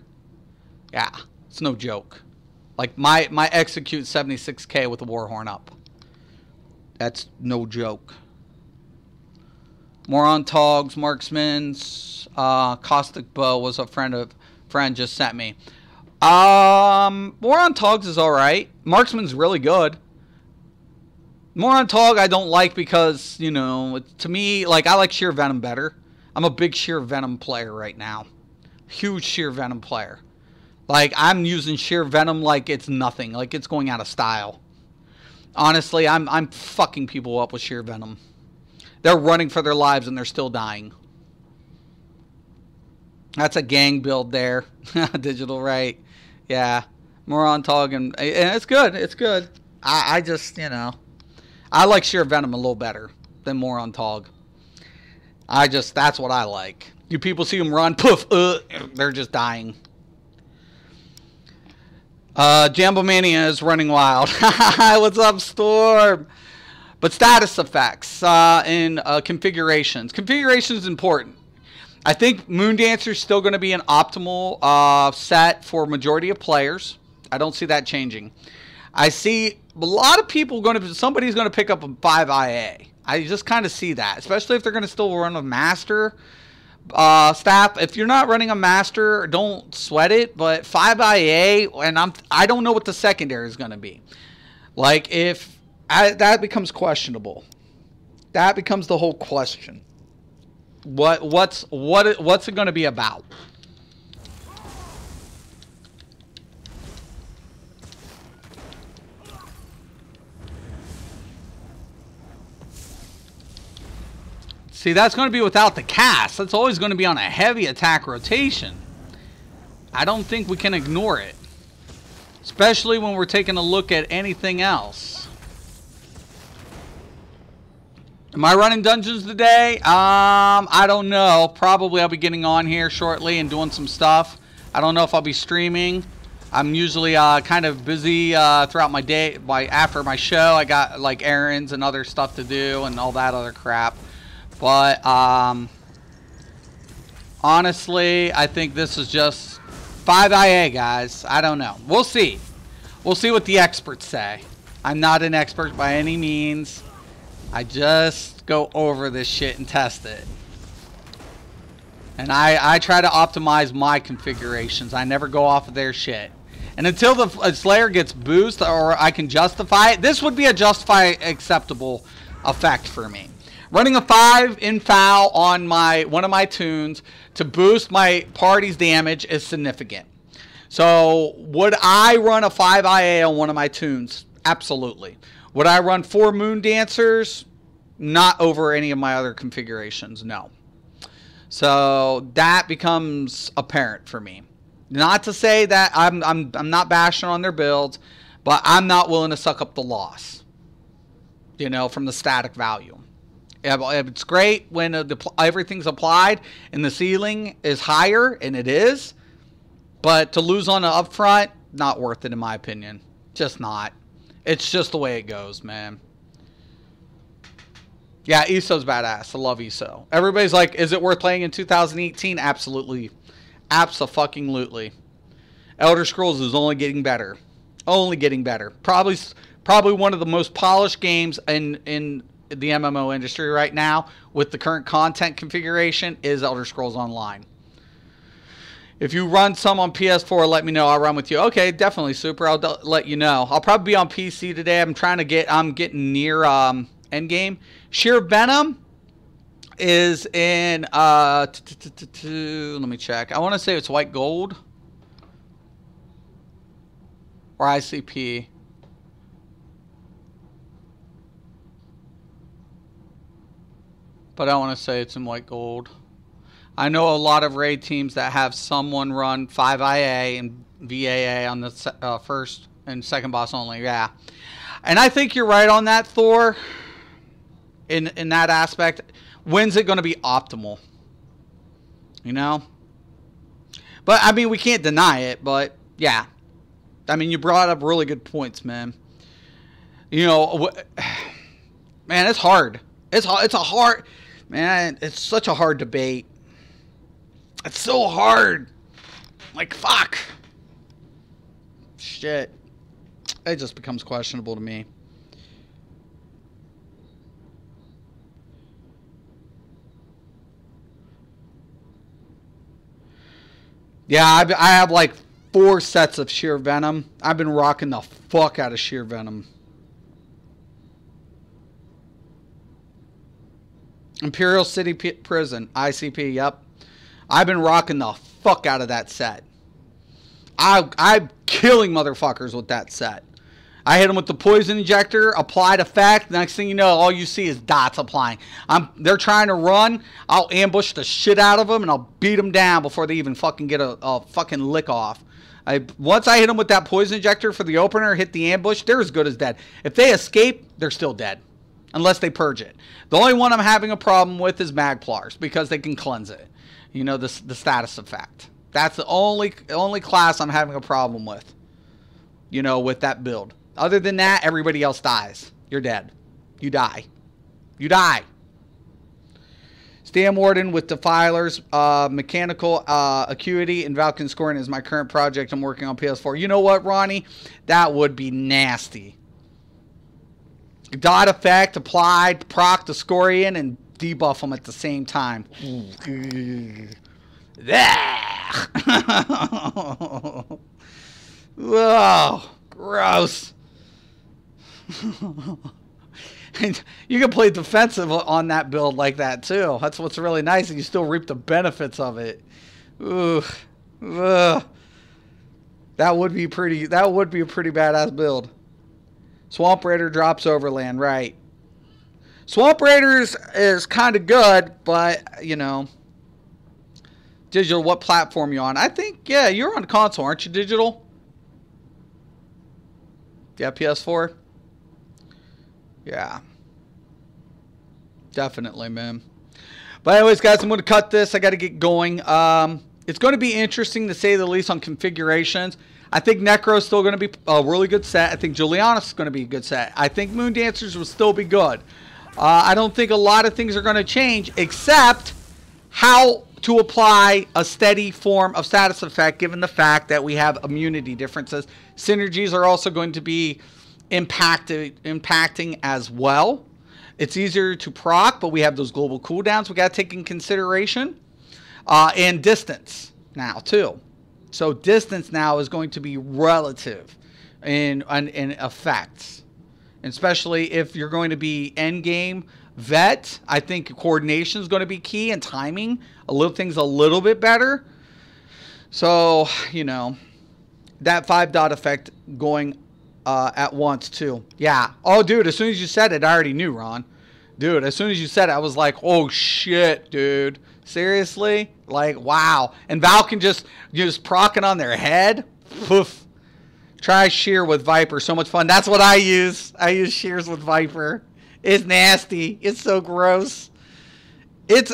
Yeah, it's no joke. Like, my execute 76k with the Warhorn up. That's no joke. Moron Togs, Marksman's, Caustic Bow was a friend just sent me. Moron Togs is alright. Marksman's really good. Moron Tog I don't like because, you know, to me, like, I like Sheer Venom better. I'm a big Sheer Venom player right now. Huge Sheer Venom player. Like, I'm using Sheer Venom like it's nothing. Like, it's going out of style. Honestly, I'm fucking people up with Sheer Venom. They're running for their lives and they're still dying. That's a gang build there. Digital, right? Yeah. Moron Tog, and it's good. It's good. I just, you know, I like Sheer Venom a little better than Moron Tog. That's what I like. You people see them run, poof, they're just dying. Jambomania is running wild. What's up, Storm? But status effects in configurations. Configuration is important. I think Moondancer is still going to be an optimal set for majority of players. I don't see that changing. I see a lot of people somebody's going to pick up a 5IA. I just kind of see that, especially if they're going to still run a master staff. If you're not running a master, don't sweat it. But 5IA, and I don't know what the secondary is going to be. Like, that becomes questionable. That becomes the whole question. What's it going to be about? See, that's going to be without the cast. That's always going to be on a heavy attack rotation. I don't think we can ignore it. Especially when we're taking a look at anything else. Am I running dungeons today? I don't know. Probably I'll be getting on here shortly and doing some stuff. I don't know if I'll be streaming. I'm usually kind of busy throughout my day. After my show, I got like errands and other stuff to do and all that other crap. But honestly, I think this is just 5IA, guys. I don't know. We'll see. We'll see what the experts say. I'm not an expert by any means. I just go over this shit and test it. And I try to optimize my configurations. I never go off of their shit. And until the Slayer gets boosted or I can justify it, this would be a acceptable effect for me. Running a 5 in foul on one of my tunes to boost my party's damage is significant. So would I run a 5IA on one of my tunes? Absolutely. Would I run 4 Moondancers? Not over any of my other configurations, no. So that becomes apparent for me. Not to say that I'm not bashing on their builds, but I'm not willing to suck up the loss, you know, from the static value. It's great when everything's applied and the ceiling is higher, and it is, but to lose on the upfront, not worth it in my opinion. Just not. It's just the way it goes, man. Yeah, ESO's badass. I love ESO. Everybody's like, is it worth playing in 2018? Absolutely. Abso-fucking-lutely. Elder Scrolls is only getting better. Only getting better. Probably one of the most polished games in the MMO industry right now with the current content configuration is Elder Scrolls Online. If you run some on PS4, let me know. I'll run with you. Okay, definitely, Super. I'll let you know. I'll probably be on PC today. I'm getting near endgame. Sheer Venom is in let me check. I want to say it's white gold or ICP. but I want to say it's in white gold. I know a lot of raid teams that have someone run 5IA and VAA on the first and second boss only. Yeah. And I think you're right on that, Thor. In that aspect. When's it going to be optimal? You know? But, I mean, we can't deny it, but, yeah. I mean, you brought up really good points, man. You know, man, it's hard. It's a hard, man, it's such a hard debate. It's so hard. Like, fuck. Shit. It just becomes questionable to me. Yeah, I have like 4 sets of Sheer Venom. I've been rocking the fuck out of Sheer Venom. Imperial City Prison, ICP, yep. I've been rocking the fuck out of that set. I'm killing motherfuckers with that set. I hit them with the poison injector, applied effect. Next thing you know, all you see is dots applying. They're trying to run. I'll ambush the shit out of them, and I'll beat them down before they even fucking get a fucking lick off. Once I hit them with that poison injector for the opener, hit the ambush, they're as good as dead. If they escape, they're still dead. Unless they purge it. The only one I'm having a problem with is Magplars, because they can cleanse it. You know, the status effect. That's the only class I'm having a problem with. You know, with that build. Other than that, everybody else dies. You're dead. You die. You die. Stan Warden with Defilers, Mechanical Acuity, and Valken Scoring is my current project I'm working on PS4. You know what, Ronnie? That would be nasty. Dot effect applied, proc the Scorian, and debuff them at the same time. Oh, gross. And you can play defensive on that build like that too. That's what's really nice, and you still reap the benefits of it. Ooh, that would be pretty. That would be a pretty badass build. Swamp Raider drops Overland, right? Swamp Raiders is kind of good, but you know, Digital, what platform you on? I think yeah, you're on console, aren't you, Digital? Yeah, PS4. Yeah. Definitely, man. But anyways, guys, I'm going to cut this. I got to get going. It's going to be interesting, to say the least, on configurations. I think Necro is still going to be a really good set. I think Julianus is going to be a good set. I think Moon Dancers will still be good. I don't think a lot of things are going to change, except how to apply a steady form of status effect, given the fact that we have immunity differences. Synergies are also going to be impacting as well. It's easier to proc, but we have those global cooldowns we got to take in consideration. And distance now, too. So distance now is going to be relative in effects. And especially if you're going to be endgame vet, I think coordination is going to be key, and timing. Things a little bit better. So, you know, that 5-dot effect going at once too. Yeah. Oh, dude, as soon as you said it, I already knew, Ron. Dude, as soon as you said it, I was like, oh, shit, dude. Seriously? Like, wow. And Valken just procking on their head? Poof. Try Sheer with Viper. So much fun. That's what I use. I use Shears with Viper. It's nasty. It's so gross. Is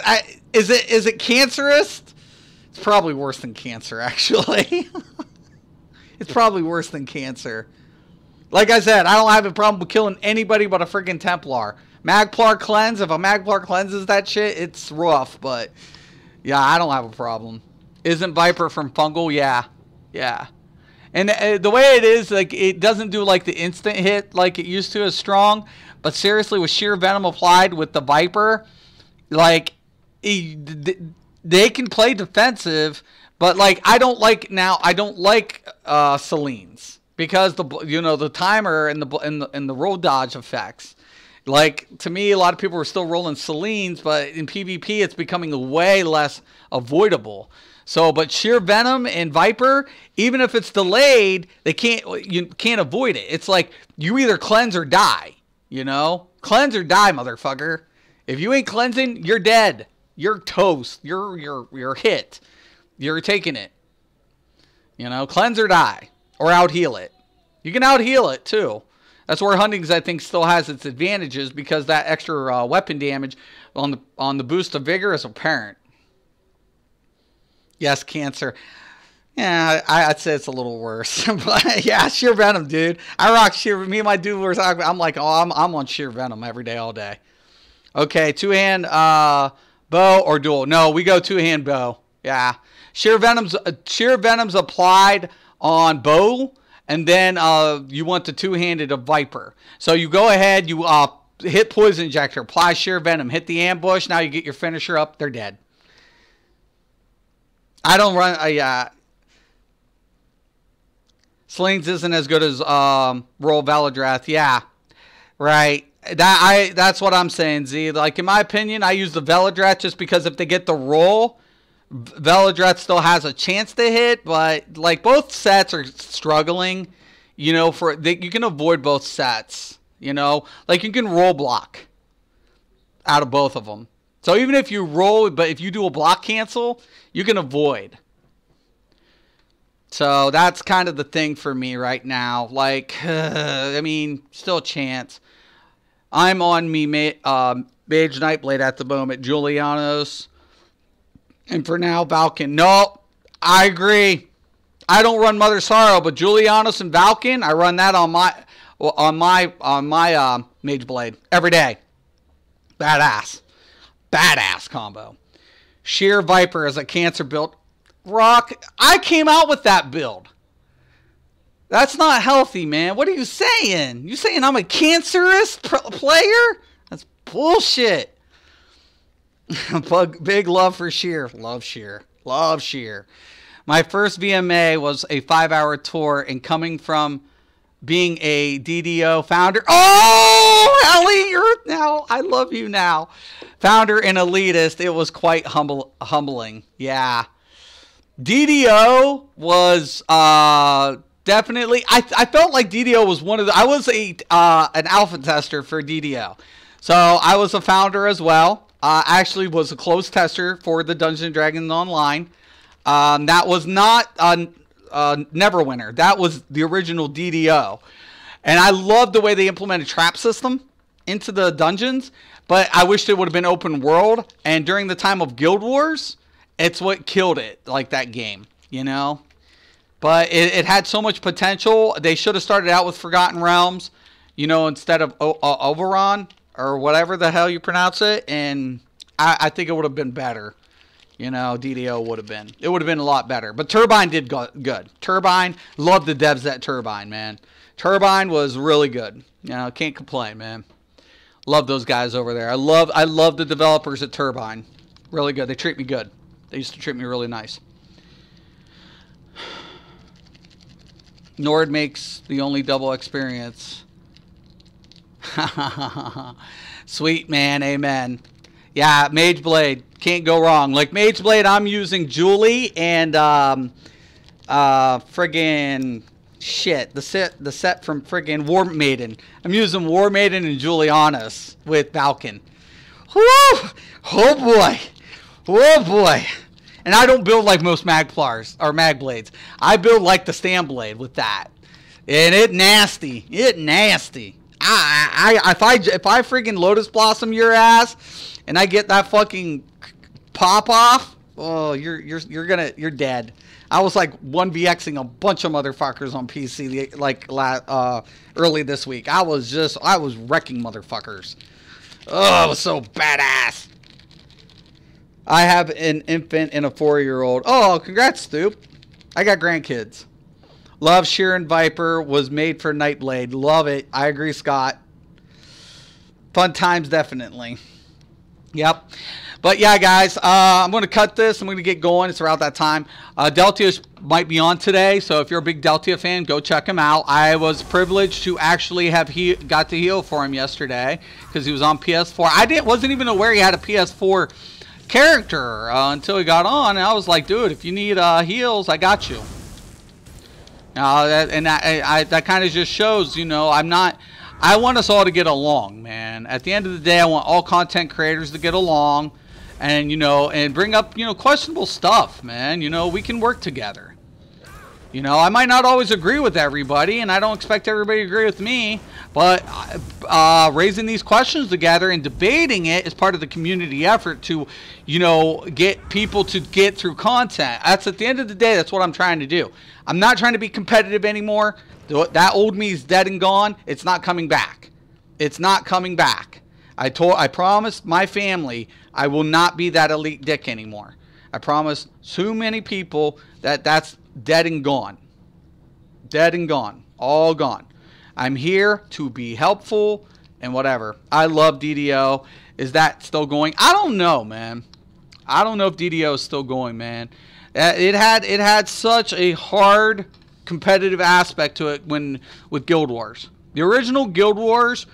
it cancerous? It's probably worse than cancer, actually. It's probably worse than cancer. Like I said, I don't have a problem with killing anybody but a friggin' Templar. Magplar cleanse, if a Magplar cleanses that shit, it's rough, but yeah, I don't have a problem. Isn't Viper from Fungal? Yeah. Yeah. And the way it is, like, it doesn't do like the instant hit like it used to as strong, but seriously, with Sheer Venom applied with the Viper, like, they can play defensive, but like, I don't like Celine's. Because the timer and the roll dodge effects, like, to me, a lot of people are still rolling Celine's, but in PvP it's becoming way less avoidable. So, but Sheer Venom and Viper, even if it's delayed, you can't avoid it. It's like you either cleanse or die. You know, cleanse or die, motherfucker. If you ain't cleansing, you're dead. You're toast. You're hit. You're taking it. You know, cleanse or die. Or out heal it. You can out heal it too. That's where Huntings, I think, still has its advantages because that extra weapon damage on the boost of vigor is apparent. Yes, cancer. Yeah, I'd say it's a little worse. But yeah, sheer venom, dude. I rock sheer. Me and my dude were talking. I'm like, oh, I'm on sheer venom every day, all day. Okay, two-hand bow or dual? No, we go two-hand bow. Yeah, sheer venom's applied on bow, and then you want the two-handed of Viper. So you go ahead, you hit poison injector, apply sheer venom, hit the ambush. Now you get your finisher up. They're dead. I don't run. Slings isn't as good as Roll Valadrath. Yeah, right. That's what I'm saying, Z. Like, in my opinion, I use the Valadrath just because if they get the roll, Valadrath still has a chance to hit. But like both sets are struggling, you know. You can avoid both sets, you know. Like you can roll block out of both of them. So even if you roll, but if you do a block cancel, you can avoid. So that's kind of the thing for me right now. Like, I mean, still a chance. I'm on Mage Nightblade at the moment. Julianos. And for now, Valken. No, I agree. I don't run Mother Sorrow, but Julianos and Valken, I run that on my Mage Blade every day. Badass. Badass combo. Sheer Viper as a cancer build. Rock, I came out with that build. That's not healthy, man. What are you saying? You saying I'm a cancerous player? That's bullshit. Big love for Sheer. Love Sheer. Love Sheer. My first VMA was a 5-hour tour, and coming from being a DDO founder. Oh, Ellie, you're now. I love you now. Founder and elitist. It was quite humbling. Yeah. DDO was definitely. I felt like DDO was one of the. I was an alpha tester for DDO, so I was a founder as well. Actually, was a closed tester for the Dungeons and Dragons Online. That was not Neverwinter. That was the original DDO, and I loved the way they implemented trap system into the dungeons. But I wished it would have been open world. And during the time of Guild Wars, it's what killed it, like that game, you know? But it had so much potential. They should have started out with Forgotten Realms, you know, instead of Oberon or whatever the hell you pronounce it. And I think it would have been better. You know, DDO would have been. It would have been a lot better. But Turbine did good. Turbine, loved the devs at Turbine, man. Turbine was really good. You know, can't complain, man. Love those guys over there. I love the developers at Turbine. Really good. They treat me good. They used to treat me really nice. Nord makes the only double experience. Sweet, man. Amen. Yeah, Mage Blade. Can't go wrong. Like Mage Blade, I'm using Julie and friggin' shit. The set from friggin' War Maiden. I'm using War Maiden and Julianos with Valken. Woo! Oh boy. Oh boy. And I don't build like most Magplars or Magblades. I build like the Stand Blade with that. And it nasty. It nasty. If I friggin' Lotus Blossom your ass and I get that fucking pop off, oh, you're dead. I was like 1vxing a bunch of motherfuckers on PC like early this week. I was wrecking motherfuckers. Oh, it was so badass. I have an infant and a 4-year-old. Oh, congrats, Stoop. I got grandkids. Love Sheeran Viper was made for Nightblade. Love it. I agree, Scott. Fun times, definitely. Yep. But yeah, guys, I'm going to cut this. I'm going to get going. It's around that time. Deltia might be on today, so if you're a big Deltia fan, go check him out. I was privileged to actually have got to heal for him yesterday because he was on PS4. I wasn't even aware he had a PS4 character until he got on, and I was like, dude, if you need heals, I got you. That kind of just shows, you know, I'm not I want us all to get along, man. At the end of the day, I want all content creators to get along, and and bring up questionable stuff, man. We can work together. I might not always agree with everybody, and I don't expect everybody to agree with me, but raising these questions together and debating it is part of the community effort to, get people to get through content. That's at the end of the day, that's what I'm trying to do. I'm not trying to be competitive anymore. That old me is dead and gone. It's not coming back. It's not coming back. I promised my family I will not be that elite dick anymore. I promised too many people that's dead and gone. Dead and gone. All gone. I'm here to be helpful and whatever. I love DDO. Is that still going? I don't know, man. I don't know if DDO is still going, man. It had such a hard competitive aspect to it with Guild Wars. The original Guild Wars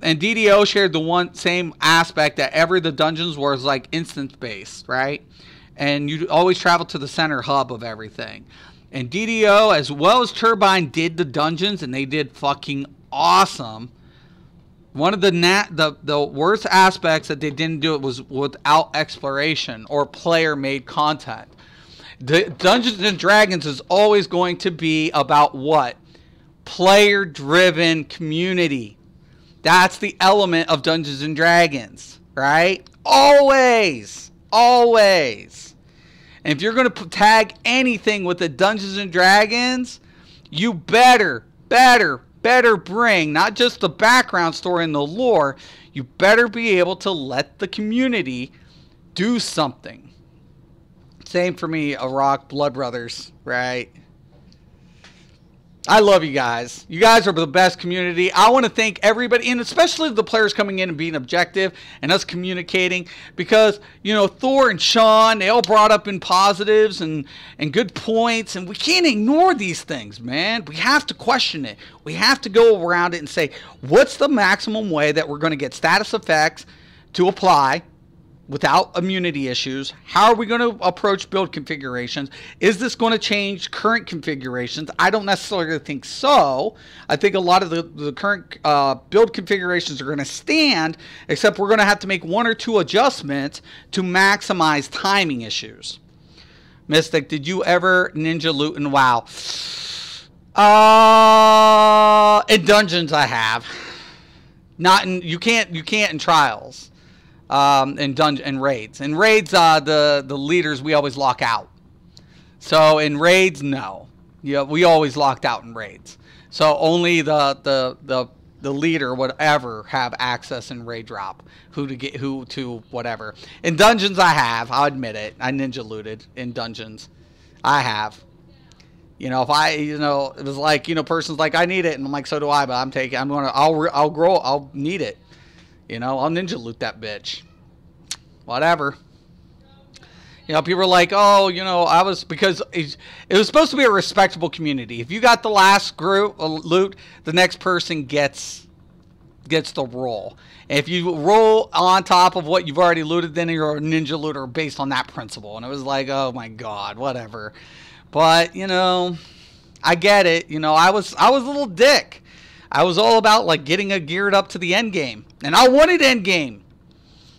and DDO shared the same aspect that the dungeons was like instance based, right? And you always travel to the center hub of everything. And DDO, as well as Turbine, did the dungeons, and they did fucking awesome. One of the worst aspects that they didn't do it was without exploration or player-made content. The Dungeons and Dragons is always going to be about what? Player-driven community. That's the element of Dungeons and Dragons, right? Always. Always. And if you're going to tag anything with the Dungeons and Dragons, you better bring not just the background story and the lore, you better be able to let the community do something. Same for me, Iraq Blood Brothers, right? I love you guys. You guys are the best community. I want to thank everybody, and especially the players coming in and being objective and us communicating, because, Thor and Sean, they all brought up in positives and good points, and we can't ignore these things, man. We have to question it. We have to go around it and say, what's the maximum way that we're going to get status effects to apply without immunity issues? How are we going to approach build configurations? Is this going to change current configurations? I don't necessarily think so. I think a lot of the current build configurations are going to stand, except we're going to have to make 1 or 2 adjustments to maximize timing issues. Mystic, did you ever ninja loot in WoW? In dungeons I have. Not in, you can't in trials. In raids. In raids, the leaders we always lock out. So in raids, no. We always locked out in raids. So only the leader would ever have access in raid drop. Who to whatever. In dungeons, I have. I'll admit it. I ninja looted in dungeons. I have. If I, it was like, person's like, I need it, and I'm like, so do I. But I'll need it. I'll ninja loot that bitch. Whatever. People are like, oh, because it was supposed to be a respectable community. If you got the last group loot, the next person gets the roll. And if you roll on top of what you've already looted, then you're a ninja looter based on that principle. And it was like, oh my God, whatever. But, I get it. I was a little dick. I was all about like getting geared up to the end game, and I wanted end game.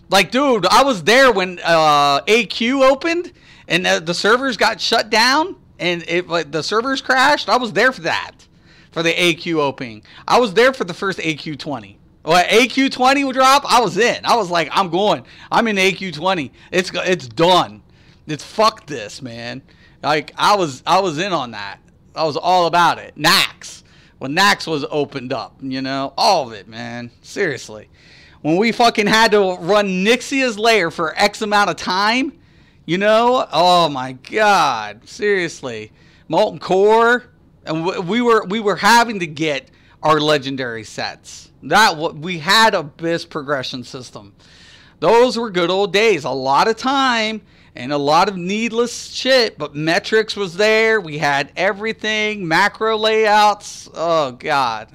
Like, dude, I was there when AQ opened and the servers got shut down and the servers crashed. I was there for that, for the AQ opening. I was there for the first AQ 20. When AQ 20 would drop, I was in. I was like, I'm going. I'm in AQ 20. It's done. It's fuck this, man. Like I was in on that. I was all about it. Nax. When Nax was opened up, all of it, man. Seriously. When we fucking had to run Nixia's lair for X amount of time, oh my God. Seriously. Molten Core. And we were having to get our legendary sets. We had a BIS progression system. Those were good old days. A lot of time and a lot of needless shit, but metrics was there. We had everything, macro layouts. Oh God,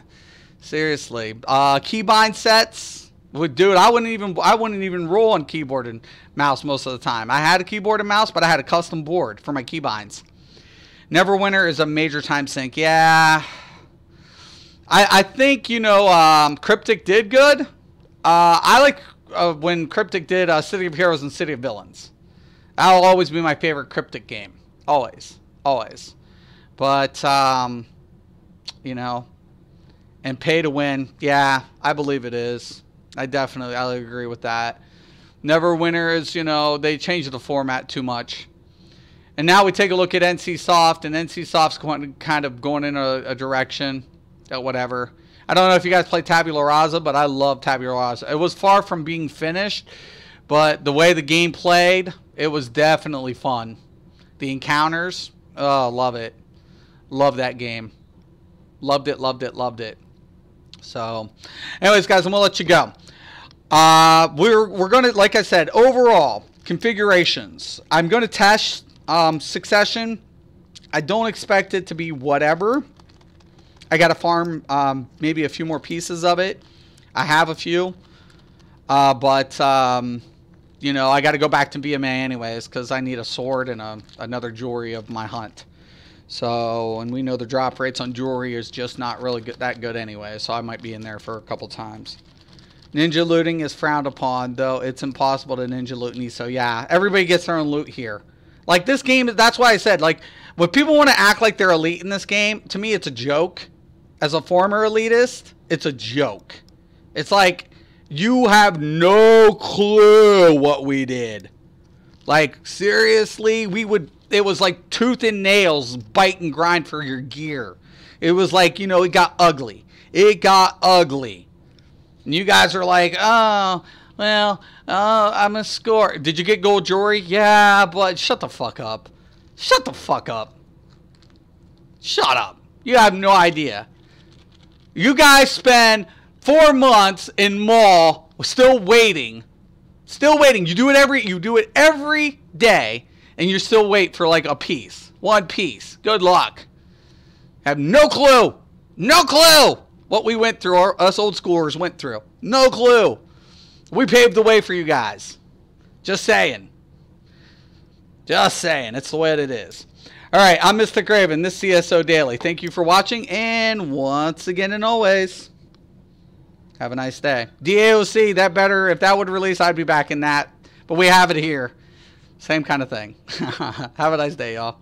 seriously. Keybind sets, dude. I wouldn't even roll on keyboard and mouse most of the time. I had a keyboard and mouse, but I had a custom board for my keybinds. Neverwinter is a major time sink. Yeah, I think, you know, Cryptic did good. I like when Cryptic did City of Heroes and City of Villains. That'll always be my favorite Cryptic game. Always. Always. But, you know, and Pay to Win, yeah, I believe it is. I agree with that. Neverwinter is, you know, they changed the format too much. And now we take a look at NCSoft, and NCSoft's kind of going in a direction. Whatever. I don't know if you guys play Tabula Rasa, but I love Tabula Rasa. It was far from being finished, but the way the game played, it was definitely fun. The encounters, oh, love it. Love that game. Loved it, loved it, loved it. So, anyways, guys, I'm going to let you go. We're going to, like I said, overall, configurations. I'm going to test Succession. I don't expect it to be whatever. I got to farm maybe a few more pieces of it. I have a few. But, you know, I got to go back to BMA anyways because I need a sword and another jewelry of my hunt. So, and we know the drop rates on jewelry is just not really that good anyway. So I might be in there for a couple times. Ninja looting is frowned upon, though it's impossible to ninja loot me. So yeah, everybody gets their own loot here. Like this game, that's why I said, like, when people want to act like they're elite in this game, to me it's a joke. As a former elitist, it's a joke. It's like, you have no clue what we did. Like, seriously, it was like tooth and nails, bite and grind for your gear. It was like, you know, it got ugly. It got ugly. And you guys are like, oh, well, I'm a score. Did you get gold jewelry? Yeah, but shut the fuck up. Shut the fuck up. Shut up. You have no idea. You guys spend 4 months in mall still waiting. Still waiting. You do it every day, and you still wait for like a piece. One piece. Good luck. Have no clue. No clue what we went through, or us old schoolers went through. No clue. We paved the way for you guys. Just saying. Just saying. It's the way it is. All right, I'm Mr. Craven. This is CSO Daily. Thank you for watching, and once again and always, have a nice day. DAOC, that better, if that would release, I'd be back in that. But we have it here. Same kind of thing. Have a nice day, y'all.